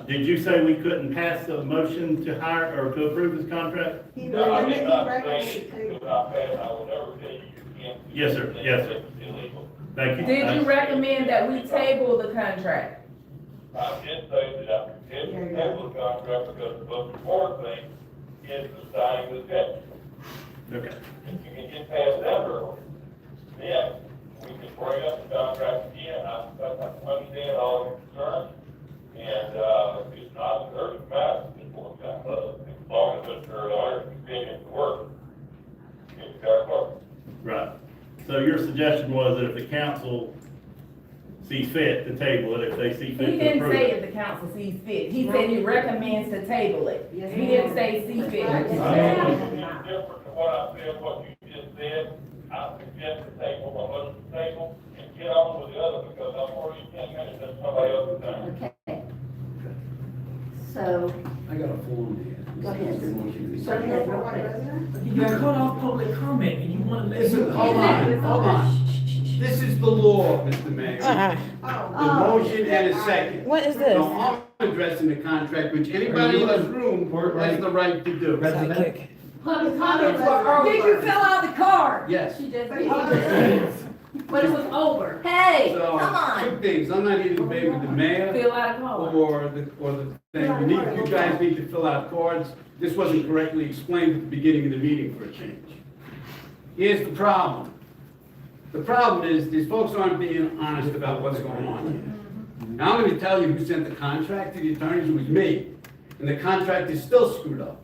Speaker 3: Did you say we couldn't pass the motion to hire or to approve his contract?
Speaker 8: No, I did not say you could not pass, I will never say you can't.
Speaker 3: Yes, sir. Yes, sir.
Speaker 8: It's illegal.
Speaker 3: Thank you.
Speaker 11: Did you recommend that we table the contract?
Speaker 8: I did say that I didn't table the contract because the most important thing is the signing the check.
Speaker 3: Okay.
Speaker 8: If you can get past that hurdle, then we can bring up the contract again. I understand all your concerns, and it's not an urgent matter before it's got as long as Mr. Lawyer continues to work. It's got to work.
Speaker 3: Right. So your suggestion was that if the council sees fit to table it, if they see fit
Speaker 11: He
Speaker 3: to
Speaker 11: didn't
Speaker 3: approve
Speaker 11: say
Speaker 3: it.
Speaker 11: if the council sees fit. He said he recommends to table it. He didn't say see fit.
Speaker 8: It's different from what I said, what you just said. I suggest the table, I must the table, and get on with the other, because I'm already 10 minutes at somebody else's time.
Speaker 6: Okay. So,
Speaker 14: I got a form here.
Speaker 6: Go ahead.
Speaker 9: You cut off public comment and you want to let.
Speaker 14: Listen, hold on. This is the law, Mr. Mayor. The motion and a second.
Speaker 15: What is this?
Speaker 14: So I'm addressing the contract, which anybody in this room has the right to do.
Speaker 12: President?
Speaker 6: public comments were over.
Speaker 11: Did you fill out the card?
Speaker 14: Yes.
Speaker 6: She just did. But it was over. Hey,
Speaker 14: So,
Speaker 6: come on.
Speaker 14: two things. I'm not here to debate with the mayor
Speaker 11: Fill out a card.
Speaker 14: or the thing. You guys need to fill out cards. This wasn't correctly explained at the beginning of the meeting for a change. Here's the problem. The problem is, these folks aren't being honest about what's going on here. Now, I'm gonna tell you who sent the contract to the attorneys. It was me. And the contract is still screwed up.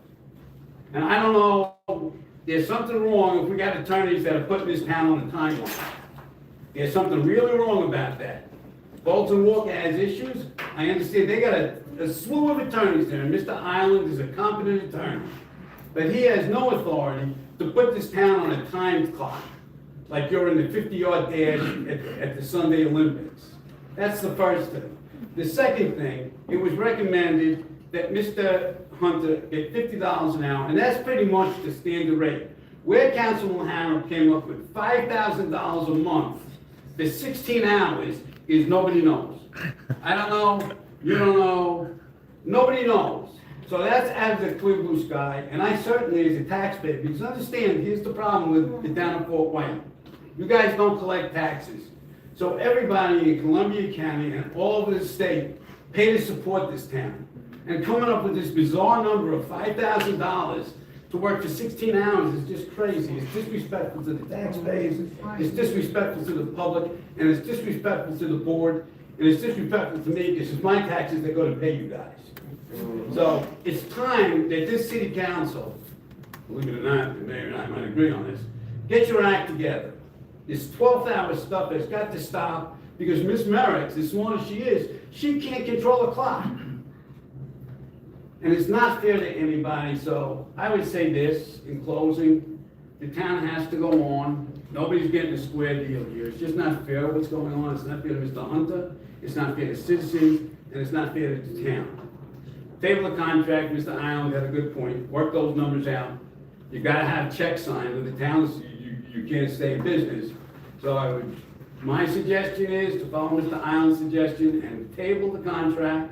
Speaker 14: And I don't know, there's something wrong if we got attorneys that are putting this town on the timeline. There's something really wrong about that. Bolton Walker has issues. I understand they got a slew of attorneys there, and Mr. Island is a competent attorney. But he has no authority to put this town on a timed clock, like you're in the 50-yard dash at the Sunday Olympics. That's the first thing. The second thing, it was recommended that Mr. Hunter get $50 an hour, and that's pretty much the standard rate. Where Councilman Hannah came up with $5,000 a month for 16 hours is nobody knows. I don't know, you don't know, nobody knows. So that's out of the clear blue sky, and I certainly, as a taxpayer, because understand, here's the problem with the town of Fort Wayne. You guys don't collect taxes. So everybody in Columbia County and all over the state pay to support this town. And coming up with this bizarre number of $5,000 to work for 16 hours is just crazy. It's disrespectful to the taxpayers, it's disrespectful to the public, and it's disrespectful to the board, and it's disrespectful to me, because it's my taxes that go to pay you guys. So it's time that this city council, believe it or not, the mayor and I might agree on this, get your act together. This 12th-hour stuff has got to stop, because Ms. Merrick, as smart as she is, she can't control the clock. And it's not fair to anybody, so I would say this, in closing, the town has to go on. Nobody's getting a square deal here. It's just not fair what's going on. It's not fair to Mr. Hunter, it's not fair to citizens, and it's not fair to the town. Table of contract, Mr. Island had a good point. Work those numbers out. You gotta have checks signed with the towns, you can't stay in business. So my suggestion is to follow Mr. Island's suggestion and table the contract.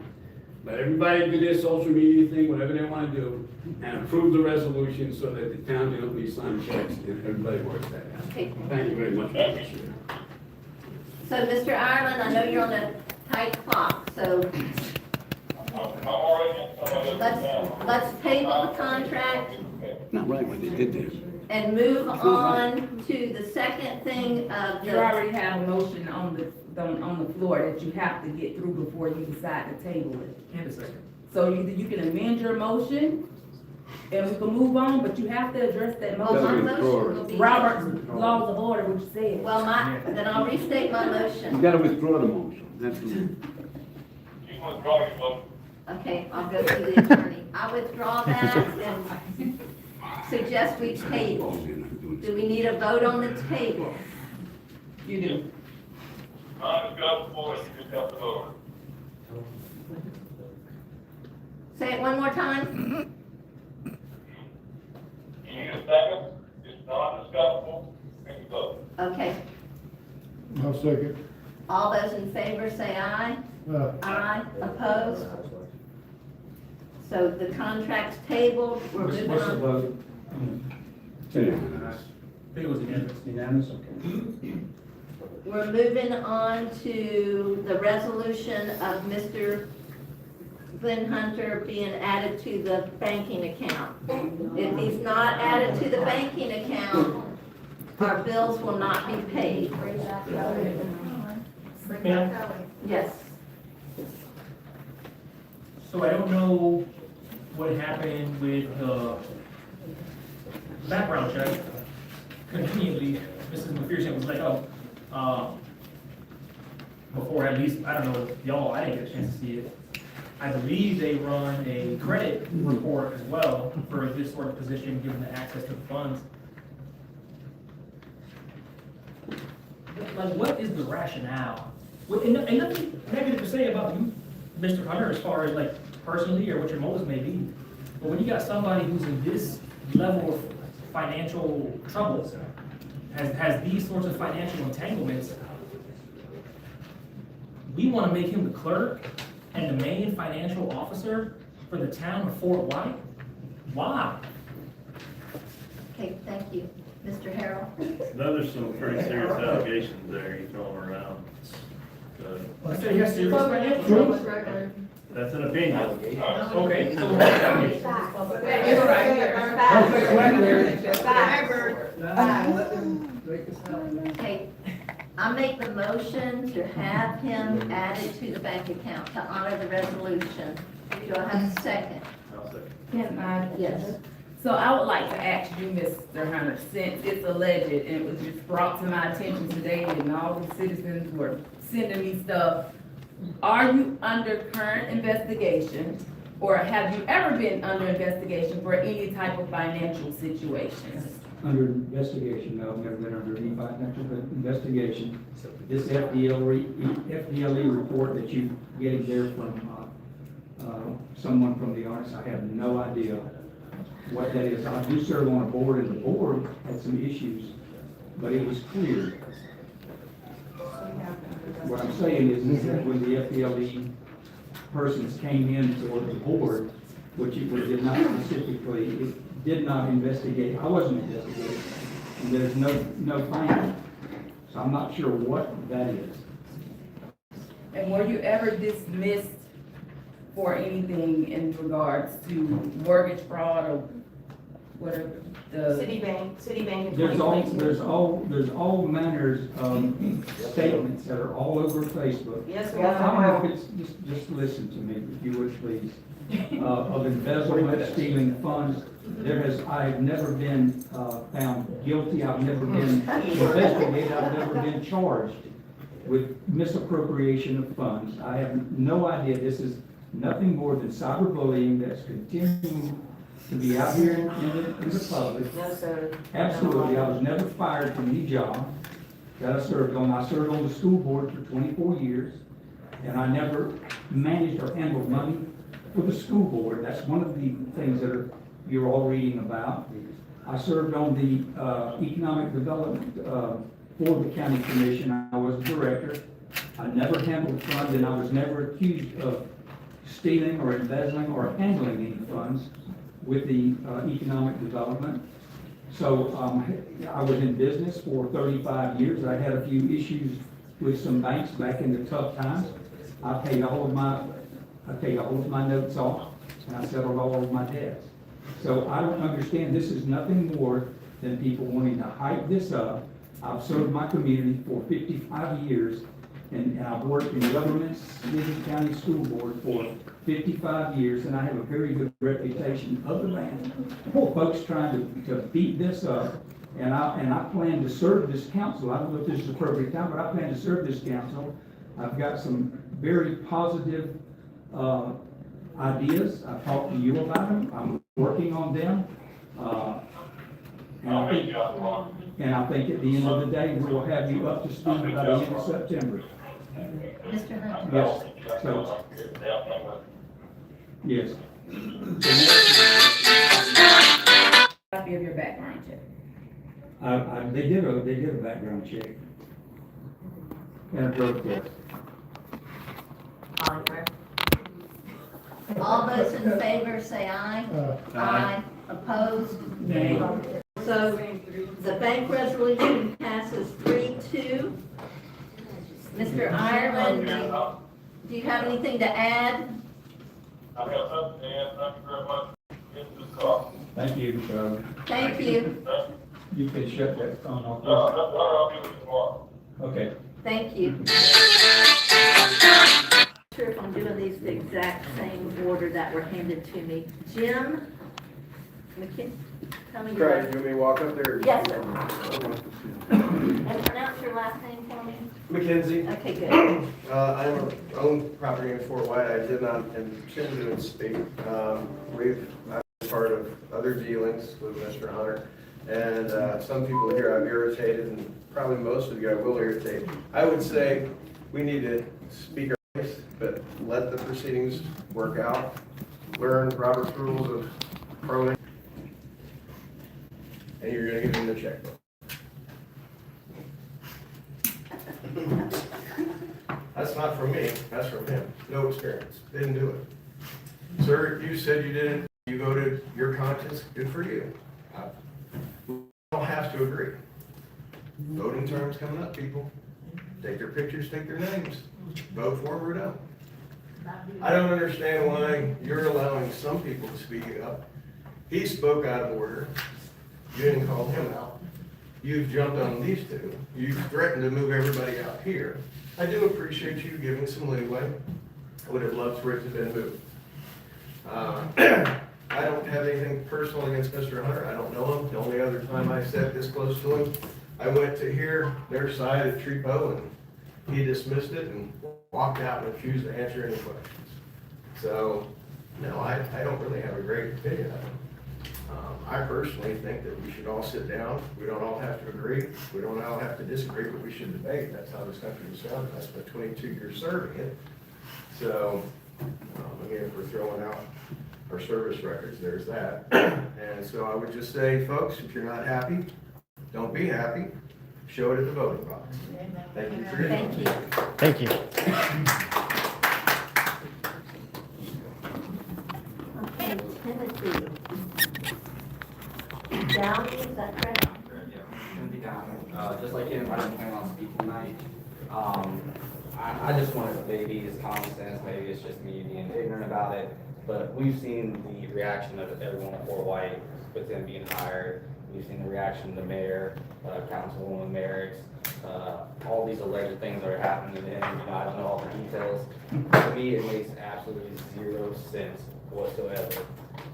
Speaker 14: Let everybody do their social media thing, whatever they want to do, and approve the resolution so that the town don't need sign checks and everybody works that out.
Speaker 6: Okay.
Speaker 14: Thank you very much.
Speaker 6: So, Mr. Ireland, I know you're on a tight clock, so
Speaker 8: I'm already in somebody else's time.
Speaker 6: let's table the contract
Speaker 14: Not right what they did there.
Speaker 6: and move on to the second thing of
Speaker 11: You
Speaker 6: the,
Speaker 11: already have a motion on the floor that you have to get through before you decide to table it.
Speaker 9: And a second.
Speaker 11: So either you can amend your motion and we can move on, but you have to address that
Speaker 6: well, my
Speaker 11: motion.
Speaker 6: motion will be.
Speaker 11: Robert's Laws of Order, which said.
Speaker 6: Well, then I'll restate my
Speaker 14: You
Speaker 6: motion.
Speaker 14: gotta withdraw the motion. That's
Speaker 8: You withdraw your motion.
Speaker 6: Okay, I'll go to the attorney. I withdraw that and suggest we table. Do we need a vote on the table?
Speaker 11: You do.
Speaker 8: Non-discussable, you just have to vote.
Speaker 6: Say it one more time.
Speaker 8: You need a second, it's non-discussable, and you vote.
Speaker 6: Okay,
Speaker 12: I'll second.
Speaker 6: all those in favor say aye. Aye, opposed? So the contract's tabled, we're
Speaker 2: What's
Speaker 6: moving
Speaker 2: what's the
Speaker 6: on.
Speaker 2: vote?
Speaker 9: I think it was unanimous.
Speaker 2: Unanimous, okay.
Speaker 6: We're moving on to the resolution of Mr. Glen Hunter being added to the banking account. If he's not added to the banking account, our bills will not be paid. Yes.
Speaker 9: So I don't know what happened with the background check. Conveniently, Mrs. McPherson was let go. Before, at least, I don't know, y'all, I didn't get a chance to see it. I believe they run a credit report as well for this sort of position, given the access to the funds. Like, what is the rationale? And nothing negative to say about you, Mr. Hunter, as far as like personally or what your motives may be. But when you got somebody who's in this level of financial troubles, has these sorts of financial entanglements, we want to make him the clerk and the main financial officer for the town of Fort White? Why?
Speaker 6: Okay, thank you. Mr. Harrell?
Speaker 3: There's some pretty serious allegations there you throwing around. So,
Speaker 9: I said he has serious financial troubles.
Speaker 3: that's an opinion.
Speaker 9: Okay. So
Speaker 6: Okay, I make the motion to have him added to the bank account to honor the resolution. Do I have a second?
Speaker 3: I'll say.
Speaker 11: Can I?
Speaker 6: Yes.
Speaker 11: So I would like to ask you, Mr. Hunter, since it's alleged and it was just brought to my attention today and all the citizens were sending me stuff, are you under current investigation or have you ever been under investigation for any type of financial situation?
Speaker 2: Under investigation, no, I've never been under any financial investigation. This FDLE report that you're getting there from, someone from the arts, I have no idea what that is. I do serve on a board, and the board had some issues, but it was clear. What I'm saying is that when the FDLE persons came in for the board, which it did not specifically, it did not investigate, I wasn't investigating, and there's no finding. So I'm not sure what that is.
Speaker 11: And were you ever dismissed for anything in regards to mortgage fraud or whatever the?
Speaker 5: Citibank.
Speaker 2: There's all manners of statements that are all over Facebook.
Speaker 5: Yes,
Speaker 2: I don't know if it's, just listen to me, if you would please, of embezzlement, stealing funds. I have never been, found guilty, I've never been investigated, I've never been charged with misappropriation of funds. I have no idea, this is nothing more than cyberbullying that's continuing to be out here in the public.
Speaker 5: No, sir.
Speaker 2: Absolutely, I was never fired from any job that I served on. I served on the school board for 24 years, and I never managed or handled money for the school board. That's one of the things that you're all reading about. I served on the economic development for the county commission. I was a director. I never handled funds, and I was never accused of stealing or embezzling or handling any funds with the economic development. So I was in business for 35 years. I had a few issues with some banks back in the tough times. I paid all of my notes off, and I settled all of my debts. So I don't understand, this is nothing more than people wanting to hype this up. I've served my community for 55 years, and I've worked in government, city, county, school board for 55 years, and I have a very good reputation of the land. Folks trying to beat this up, and I plan to serve this council. I don't know if this is the appropriate time, but I plan to serve this council. I've got some very positive ideas. I've talked to you about them. I'm working on them. And I think at the end of the day, we will have you up to speed by the end of September.
Speaker 6: Mr. Hunter?
Speaker 2: Yes, so, yes.
Speaker 11: Copy of your background check.
Speaker 2: They did a background check. And a drug test.
Speaker 6: Oliver. All those in favor say aye. Aye. Opposed?
Speaker 2: Nay.
Speaker 6: So the bank resolution passes 3-2. Mr. Ireland, do you have anything to add?
Speaker 8: I have nothing to add. Thank you very much. Get this call.
Speaker 2: Thank you,
Speaker 6: Thank you.
Speaker 2: You can shut that phone off.
Speaker 8: That's all I'll do tomorrow.
Speaker 2: Okay.
Speaker 6: Thank you. Sure if I'm doing these the exact same order that were handed to me. Jim McKin, tell me your
Speaker 16: Craig,
Speaker 6: last.
Speaker 16: you want me to walk up there?
Speaker 6: Yes, sir. And pronounce your last name for me.
Speaker 16: Mackenzie.
Speaker 6: Okay, good.
Speaker 16: I own property in Fort White. I did not intend to speak. I've been part of other dealings with Mr. Hunter. And some people here I've irritated, and probably most of you I will irritate. I would say we need to speak our case, but let the proceedings work out. Learn Robert's rules of probate, and you're going to give him the checkbook. That's not from me, that's from him. No experience, didn't do it. Sir, you said you didn't, you voted your conscience, good for you. We don't have to agree. Voting terms coming up, people. Take their pictures, take their names. Vote for them or don't. I don't understand why you're allowing some people to speak up. He spoke out of order. You didn't call him out. You've jumped on these two. You've threatened to move everybody out here. I do appreciate you giving some leeway. I would have loved for it to have been moved. I don't have anything personal against Mr. Hunter. I don't know him. The only other time I sat this close to him, I went to hear their side of Trepo, and he dismissed it and walked out and refused to answer any questions. So, no, I don't really have a great opinion of him. I personally think that we should all sit down. We don't all have to agree. We don't all have to disagree, but we should debate. That's how this country was founded. I spent 22 years serving it. So, again, if we're throwing out our service records, there's that. And so I would just say, folks, if you're not happy, don't be happy. Show it at the voting box. Thank you for your time.
Speaker 6: Thank you.
Speaker 12: Thank you.
Speaker 6: Okay, Timothy. Downey, is that correct?
Speaker 17: Timothy Downey. Just like him, I didn't plan on speaking tonight. I just wanted to maybe it's common sense, maybe it's just me being ignorant about it, but we've seen the reaction of everyone at Fort White with him being hired. We've seen the reaction of the mayor, Councilwoman Merrick's, all these alleged things that are happening to him. You know, I don't know all the details. To me, it makes absolutely zero sense whatsoever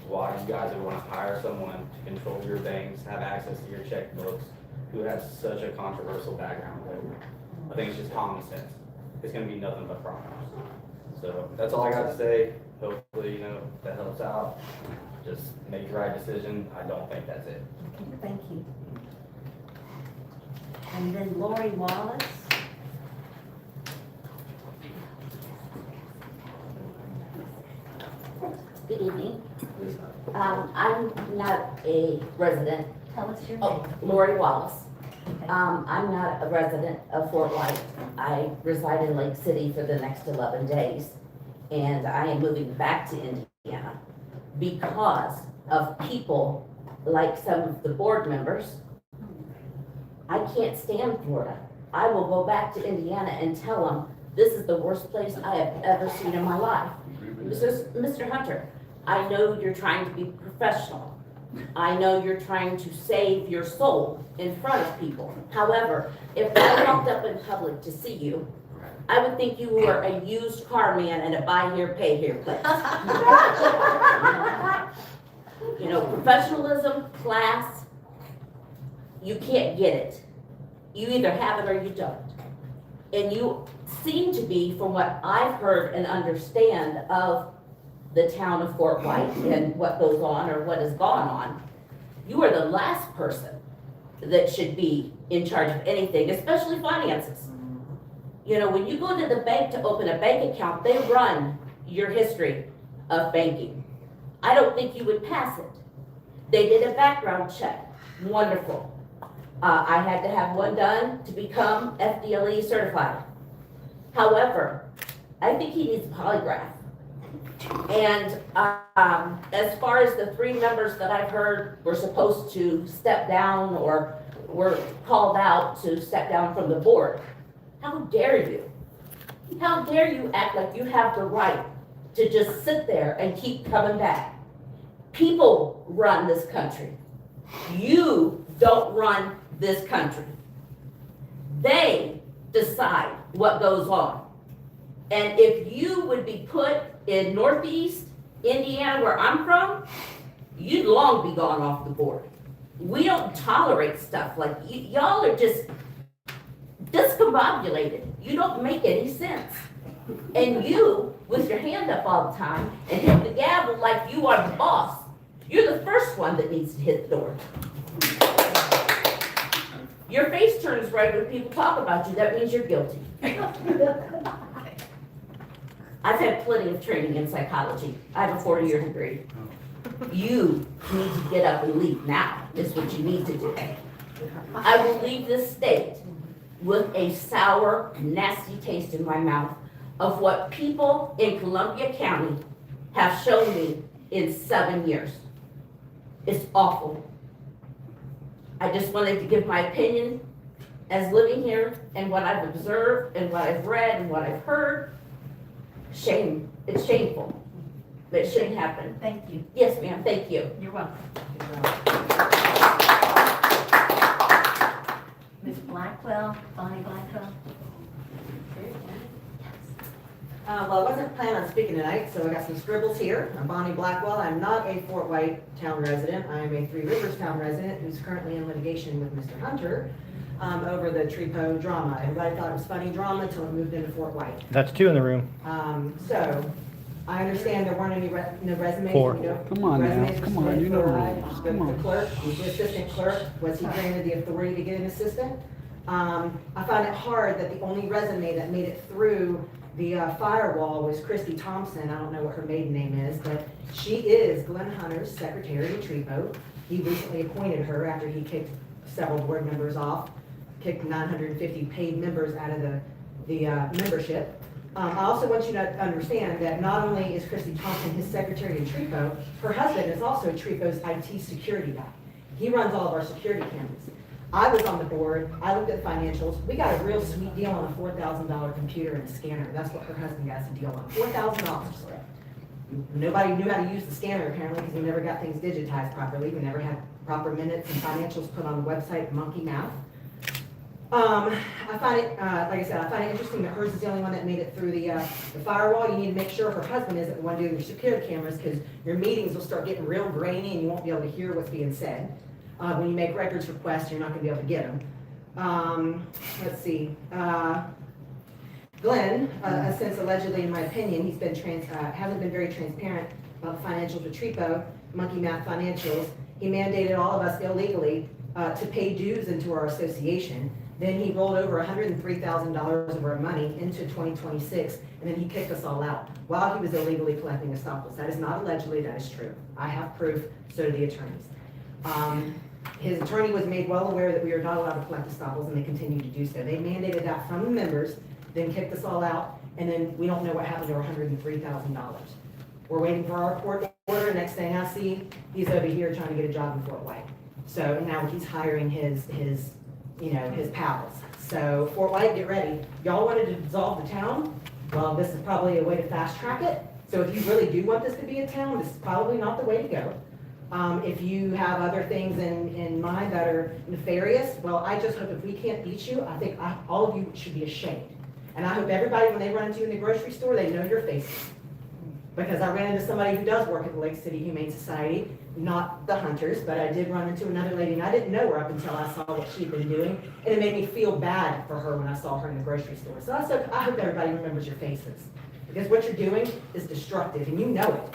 Speaker 17: why you guys would want to hire someone to control your banks, have access to your checkbooks, who has such a controversial background. I think it's just common sense. It's going to be nothing but problems. So that's all I got to say. Hopefully, you know, that helps out. Just make the right decision. I don't think that's it.
Speaker 6: Okay, thank you. And then Lori Wallace.
Speaker 18: Good evening. I'm not a resident.
Speaker 6: Tell us your name.
Speaker 18: Oh, Lori Wallace. I'm not a resident of Fort White. I reside in Lake City for the next 11 days. And I am moving back to Indiana because of people like some of the board members. I can't stand Florida. I will go back to Indiana and tell them, this is the worst place I have ever seen in my life. Mr. Hunter, I know you're trying to be professional. I know you're trying to save your soul in front of people. However, if I walked up in public to see you, I would think you were a used car man at a buy here, pay here place. You know, professionalism, class, you can't get it. You either have it or you don't. And you seem to be, from what I've heard and understand of the town of Fort White and what goes on or what has gone on, you are the last person that should be in charge of anything, especially finances. You know, when you go to the bank to open a bank account, they run your history of banking. I don't think you would pass it. They did a background check, wonderful. I had to have one done to become FDLE certified. However, I think he needs a polygraph. And as far as the 3 members that I've heard were supposed to step down or were called out to step down from the board, how dare you? How dare you act like you have the right to just sit there and keep coming back? People run this country. You don't run this country. They decide what goes on. And if you would be put in Northeast Indiana, where I'm from, you'd long be gone off the board. We don't tolerate stuff like y'all are just discombobulated. You don't make any sense. And you, with your hand up all the time and hit the gavel like you are the boss, you're the first one that needs to hit the door. Your face turns red when people talk about you. That means you're guilty. I've had plenty of training in psychology. I have a 40-year degree. You need to get up and leave now, is what you need to do. I will leave this state with a sour, nasty taste in my mouth of what people in Columbia County have shown me in 7 years. It's awful. I just wanted to give my opinion as living here and what I've observed and what I've read and what I've heard. Shame. It's shameful. But it shouldn't happen.
Speaker 6: Thank you.
Speaker 18: Yes, ma'am. Thank you.
Speaker 6: You're welcome. Ms. Blackwell, Bonnie Blackwell.
Speaker 5: Well, I wasn't planning on speaking tonight, so I got some scribbles here. I'm Bonnie Blackwell. I'm not a Fort White town resident. I'm a Three Rivers town resident who's currently in litigation with Mr. Hunter over the Trepo drama. Everybody thought it was funny drama until it moved into Fort White.
Speaker 12: That's 2 in the room.
Speaker 5: So I understand there weren't any no resumes.
Speaker 12: 4.
Speaker 5: You know,
Speaker 13: Come on now.
Speaker 5: resumes
Speaker 13: Come
Speaker 5: were
Speaker 13: on, you know the
Speaker 5: submitted
Speaker 13: rules.
Speaker 5: for,
Speaker 13: Come on.
Speaker 5: the clerk, the assistant clerk. Was he granted the authority to get an assistant? I find it hard that the only resume that made it through the firewall was Christy Thompson. I don't know what her maiden name is, but she is Glen Hunter's secretary to Trepo. He recently appointed her after he kicked several board members off, kicked 950 paid members out of the membership. I also want you to understand that not only is Christy Thompson his secretary to Trepo, her husband is also Trepo's IT security guy. He runs all of our security cameras. I was on the board, I looked at the financials, we got a real sweet deal on a $4,000 computer and a scanner. That's what her husband got us a deal on, $4,000. Nobody knew how to use the scanner apparently because we never got things digitized properly. We never had proper minutes and financials put on the website, monkey math. I find it, like I said, I find it interesting that hers is the only one that made it through the firewall. You need to make sure her husband isn't the one doing your security cameras because your meetings will start getting real grainy and you won't be able to hear what's being said. When you make records requests, you're not gonna be able to get them. Let's see. Glenn, since allegedly, in my opinion, he's been hasn't been very transparent about the financials with Trepo, Monkey Math Financials. He mandated all of us illegally to pay dues into our association. Then he rolled over $103,000 of our money into 2026, and then he kicked us all out while he was illegally collecting estoppels. That is not allegedly, that is true. I have proof, so do the attorneys. His attorney was made well aware that we are not allowed to collect estoppels, and they continue to do so. They mandated that from the members, then kicked us all out, and then we don't know what happened to our $103,000. We're waiting for our court order. Next thing I see, he's over here trying to get a job in Fort White. So now he's hiring his pals. So Fort White, get ready. Y'all wanted to dissolve the town? Well, this is probably a way to fast track it. So if you really do want this to be a town, this is probably not the way to go. If you have other things in mind that are nefarious, well, I just hope if we can't beat you, I think all of you should be ashamed. And I hope everybody, when they run into you in the grocery store, they know your faces. Because I ran into somebody who does work at the Lake City Humane Society, not the Hunters, but I did run into another lady, and I didn't know her up until I saw what she'd been doing, and it made me feel bad for her when I saw her in the grocery store. So I hope everybody remembers your faces. Because what you're doing is destructive, and you know it.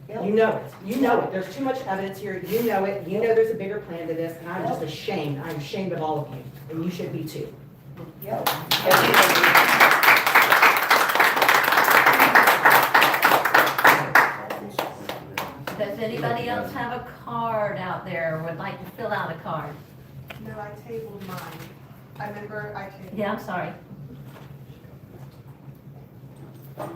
Speaker 5: You know it. You know it. There's too much evidence here. You know it. You know there's a bigger plan to this, and I'm just ashamed. I'm ashamed of all of you, and you should be too.
Speaker 6: Yep. else have a card out there, would like to fill out a card?
Speaker 7: No, I tabled mine. I remember I tabled.
Speaker 6: Yeah, I'm sorry.
Speaker 7: So,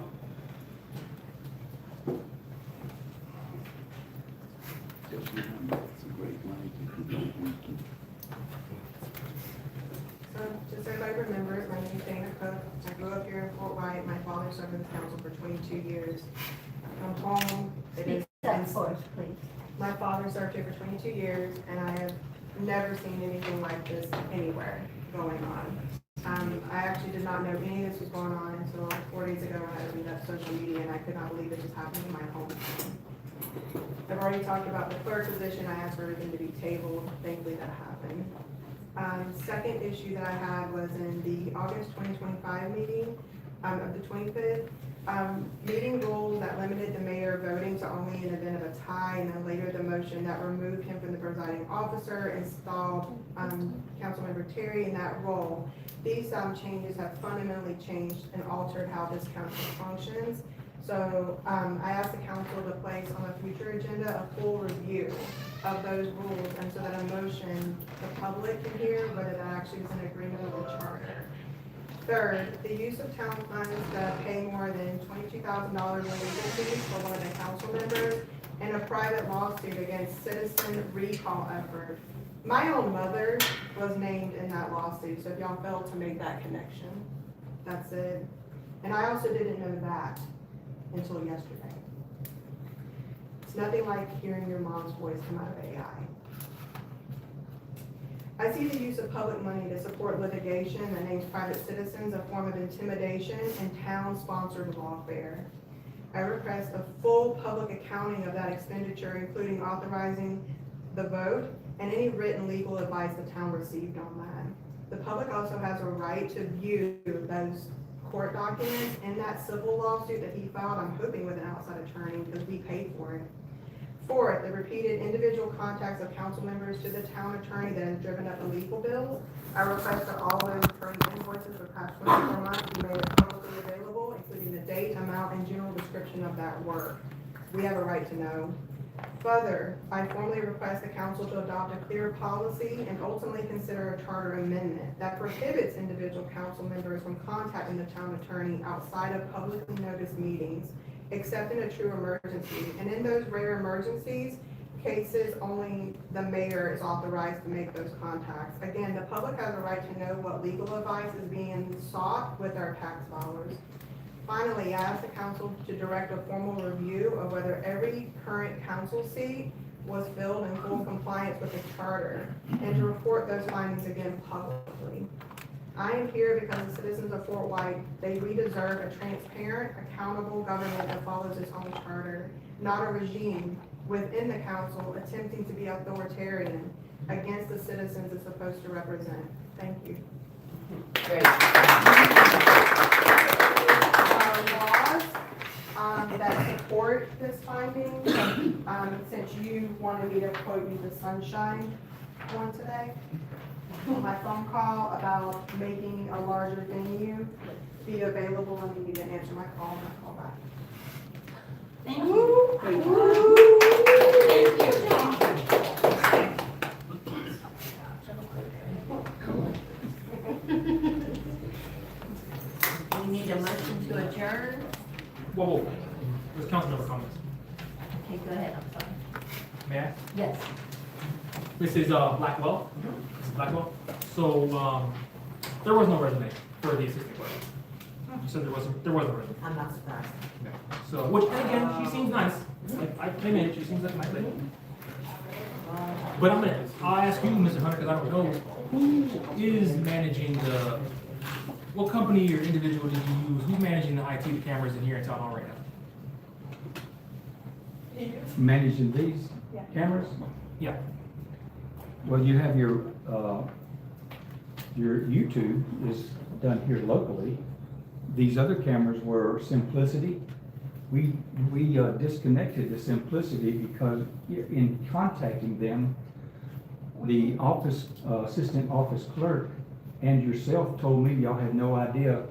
Speaker 7: just so everybody remembers, my name is Dana Cook. I grew up here in Fort White. My father served in the council for 22 years. I'm home. It is.
Speaker 6: Speak up for us, please.
Speaker 7: My father served here for 22 years, and I have never seen anything like this anywhere going on. I actually did not know any of this was going on until like 4 days ago when I opened up social media, and I could not believe it just happened in my hometown. I've already talked about the clerk position. I asked for everything to be tabled. Thankfully, that happened. Second issue that I had was in the August 2025 meeting of the 25th. Meeting rules that limited the mayor voting to only an event of a tie, and then later the motion that removed him from the presiding officer, installed Councilmember Terry in that role. These changes have fundamentally changed and altered how this council functions. So I asked the council to place on a future agenda a full review of those rules, and so that a motion the public can hear whether that actually is in agreement with the charter. Third, the use of town funds to pay more than $22,000 in legal fees for one of the council members, and a private lawsuit against citizen recall effort. My own mother was named in that lawsuit, so if y'all failed to make that connection, that's it. And I also didn't know that until yesterday. It's nothing like hearing your mom's voice come out of AI. I see the use of public money to support litigation that names private citizens a form of intimidation and town-sponsored lawfare. I request a full public accounting of that expenditure, including authorizing the vote and any written legal advice the town received on that. The public also has a right to view those court documents in that civil lawsuit that he filed, I'm hoping with an outside attorney because we paid for it. Fourth, the repeated individual contacts of council members to the town attorney that has driven up the legal bills. I request that all those attorney invoices for past 24 months be made publicly available, including the date, amount, and general description of that work. We have a right to know. Further, I formally request the council to adopt a clear policy and ultimately consider a charter amendment that prohibits individual council members from contacting the town attorney outside of publicly noticed meetings, except in a true emergency. And in those rare emergencies, cases, only the mayor is authorized to make those contacts. Again, the public has a right to know what legal advice is being sought with our tax dollars. Finally, I ask the council to direct a formal review of whether every current council seat was filled in full compliance with the charter, and to report those findings again publicly. I am here because the citizens of Fort White, we deserve a transparent, accountable government that follows its own charter, not a regime within the council attempting to be authoritarian against the citizens it's supposed to represent. Thank you.
Speaker 18: Great.
Speaker 7: Laws that support this finding, since you wanted me to quote you the sunshine one today, my phone call about making a larger venue be available and you need to answer my call and I call back.
Speaker 6: Thank you.
Speaker 18: Thank
Speaker 6: We need a motion to adjourn.
Speaker 9: Whoa, there's council member comments.
Speaker 6: Okay, go ahead, I'm sorry.
Speaker 9: May I?
Speaker 6: Yes.
Speaker 9: This is Blackwell. This is Blackwell. So there was no resume for the assistant clerk. You said there was a resume.
Speaker 18: I'm not surprised.
Speaker 9: So, which, and again, she seems nice. I came in, she seems like a nice lady. But I'll ask you, Mr. Hunter, because I don't know, who is managing what company or individual did you use? Who's managing the IT, the cameras in here in Town Hall right now?
Speaker 2: Managing these cameras?
Speaker 9: Yeah.
Speaker 2: Well, you have your YouTube is done here locally. These other cameras were Simplicity. We disconnected the Simplicity because in contacting them, the assistant office clerk and yourself told me y'all had no idea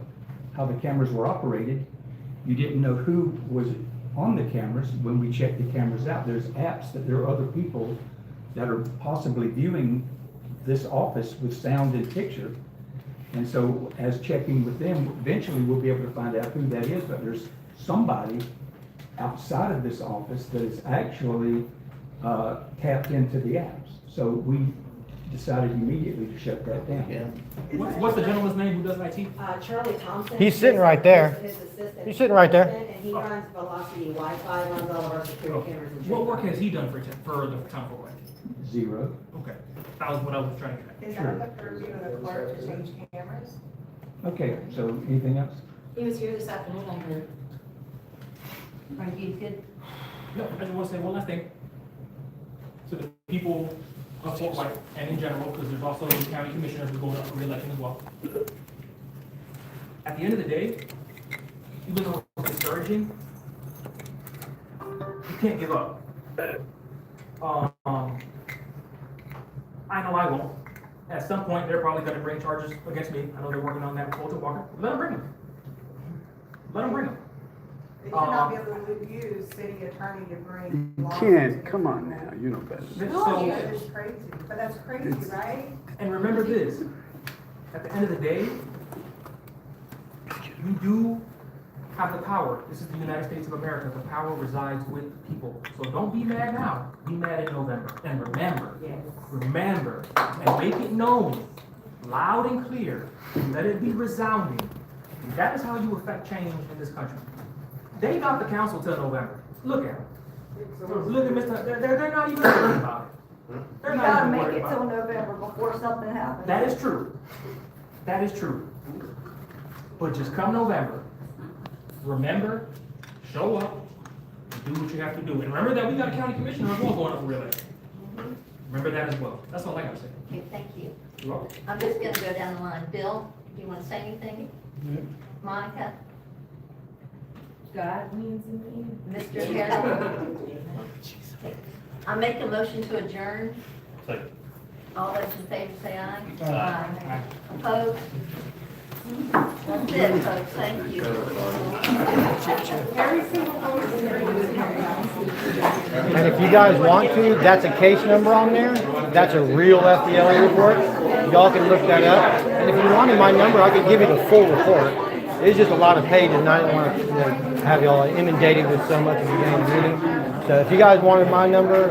Speaker 2: how the cameras were operated. You didn't know who was on the cameras, when we check the cameras out, there's apps that there are other people that are possibly viewing this office with sound and picture. And so as checking with them, eventually we'll be able to find out who that is, but there's somebody outside of this office that is actually tapped into the apps. So we decided immediately to shut that down.
Speaker 1: Yeah.
Speaker 9: What's the gentleman's name who does IT?
Speaker 5: Charlie Thompson.
Speaker 12: He's sitting right there.
Speaker 5: His assistant.
Speaker 12: He's sitting right there.
Speaker 5: And he runs Velocity Wi-Fi, runs all of our security cameras and.
Speaker 9: What work has he done for the town of Fort Wayne?
Speaker 2: Zero.
Speaker 9: Okay, that was what I was trying to get.
Speaker 7: Is that the purview of the clerk to change cameras?
Speaker 2: Okay, so anything else?
Speaker 5: He was here this afternoon, I heard. Are you good?
Speaker 9: No, I just want to say one last thing. To the people of Fort White and in general, because there's also county commissioners who are going up for re-election as well. At the end of the day, even though it's discouraging, you can't give up. I know I won't. At some point, they're probably gonna bring charges against me. I know they're working on that with Fulton Walker. Let them bring them. Let them bring them.
Speaker 7: They should not be able to use city attorney to bring.
Speaker 14: You
Speaker 7: laws
Speaker 14: can't,
Speaker 7: into
Speaker 14: come
Speaker 7: the-
Speaker 14: on now, you know better.
Speaker 7: No, yeah, it's crazy, but that's crazy, right?
Speaker 9: And remember this, at the end of the day, you do have the power. This is the United States of America. The power resides with the people. So don't be mad now. Be mad in November. And remember, and make it known, loud and clear, and let it be resounding. And that is how you affect change in this country. They got the council till November. Look at them. Look at Mr. They're not even worried about it. They're
Speaker 6: You
Speaker 9: not
Speaker 6: gotta
Speaker 9: even
Speaker 6: make
Speaker 9: worried
Speaker 6: it
Speaker 9: about
Speaker 6: till
Speaker 9: it.
Speaker 6: November before something happens.
Speaker 9: That is true. That is true. But just come November, remember, show up, and do what you have to do. And remember that we got a county commissioner as well going up for re-election. Remember that as well. That's all I gotta say.
Speaker 6: Okay, thank you.
Speaker 9: You're welcome.
Speaker 6: I'm just gonna go down the line. Bill, do you wanna say anything? Monica? God means me. Mr. Taylor? I make a motion to adjourn.
Speaker 3: Second.
Speaker 6: All those in favor say aye.
Speaker 3: Aye.
Speaker 6: Opposed? That's it, folks. Thank you.
Speaker 12: And if you guys want to, that's a case number on there. That's a real FDLA report. Y'all can look that up. And if you wanted my number, I could give you the full report. It's just a lot of pages, and I didn't want to have y'all inundated with so much at the beginning of the meeting. So if you guys wanted my number,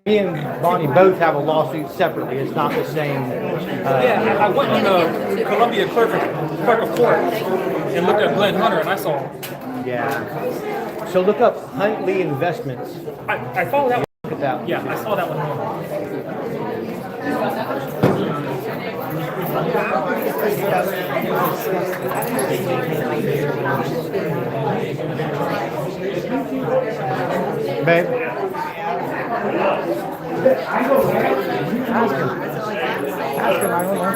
Speaker 12: me and Bonnie both have a lawsuit separately. It's not the same.
Speaker 9: Yeah, I went on the Columbia clerk of court and looked at Glen Hunter and I saw.
Speaker 12: Yeah. So look up Huntley Investments.
Speaker 9: I followed that one.
Speaker 12: Look at that one.
Speaker 9: Yeah, I saw that one.
Speaker 12: Babe. Ask him. Ask him, I don't know.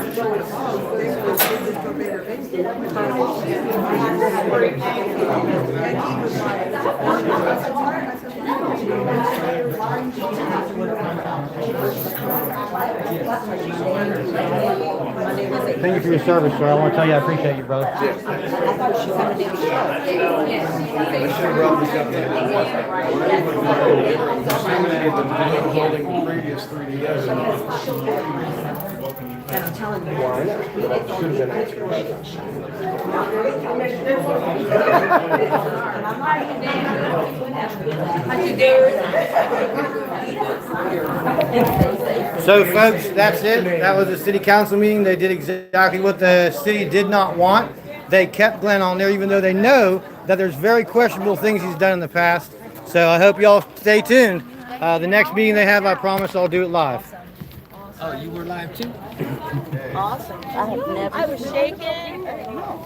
Speaker 12: Thank you for your service, sir. I want to tell you I appreciate you, brother.
Speaker 16: I should have brought this up there. Holding the previous 3DS.
Speaker 5: And I'm telling you.
Speaker 16: Why? But I should have been
Speaker 12: So folks, that's it. That was the city council meeting. They did exactly what the city did not want. They kept Glenn on there even though they know that there's very questionable things he's done in the past. So I hope y'all stay tuned. The next meeting they have, I promise I'll do it live.
Speaker 15: Oh, you were live too?
Speaker 6: Awesome. I have never. I was shaking.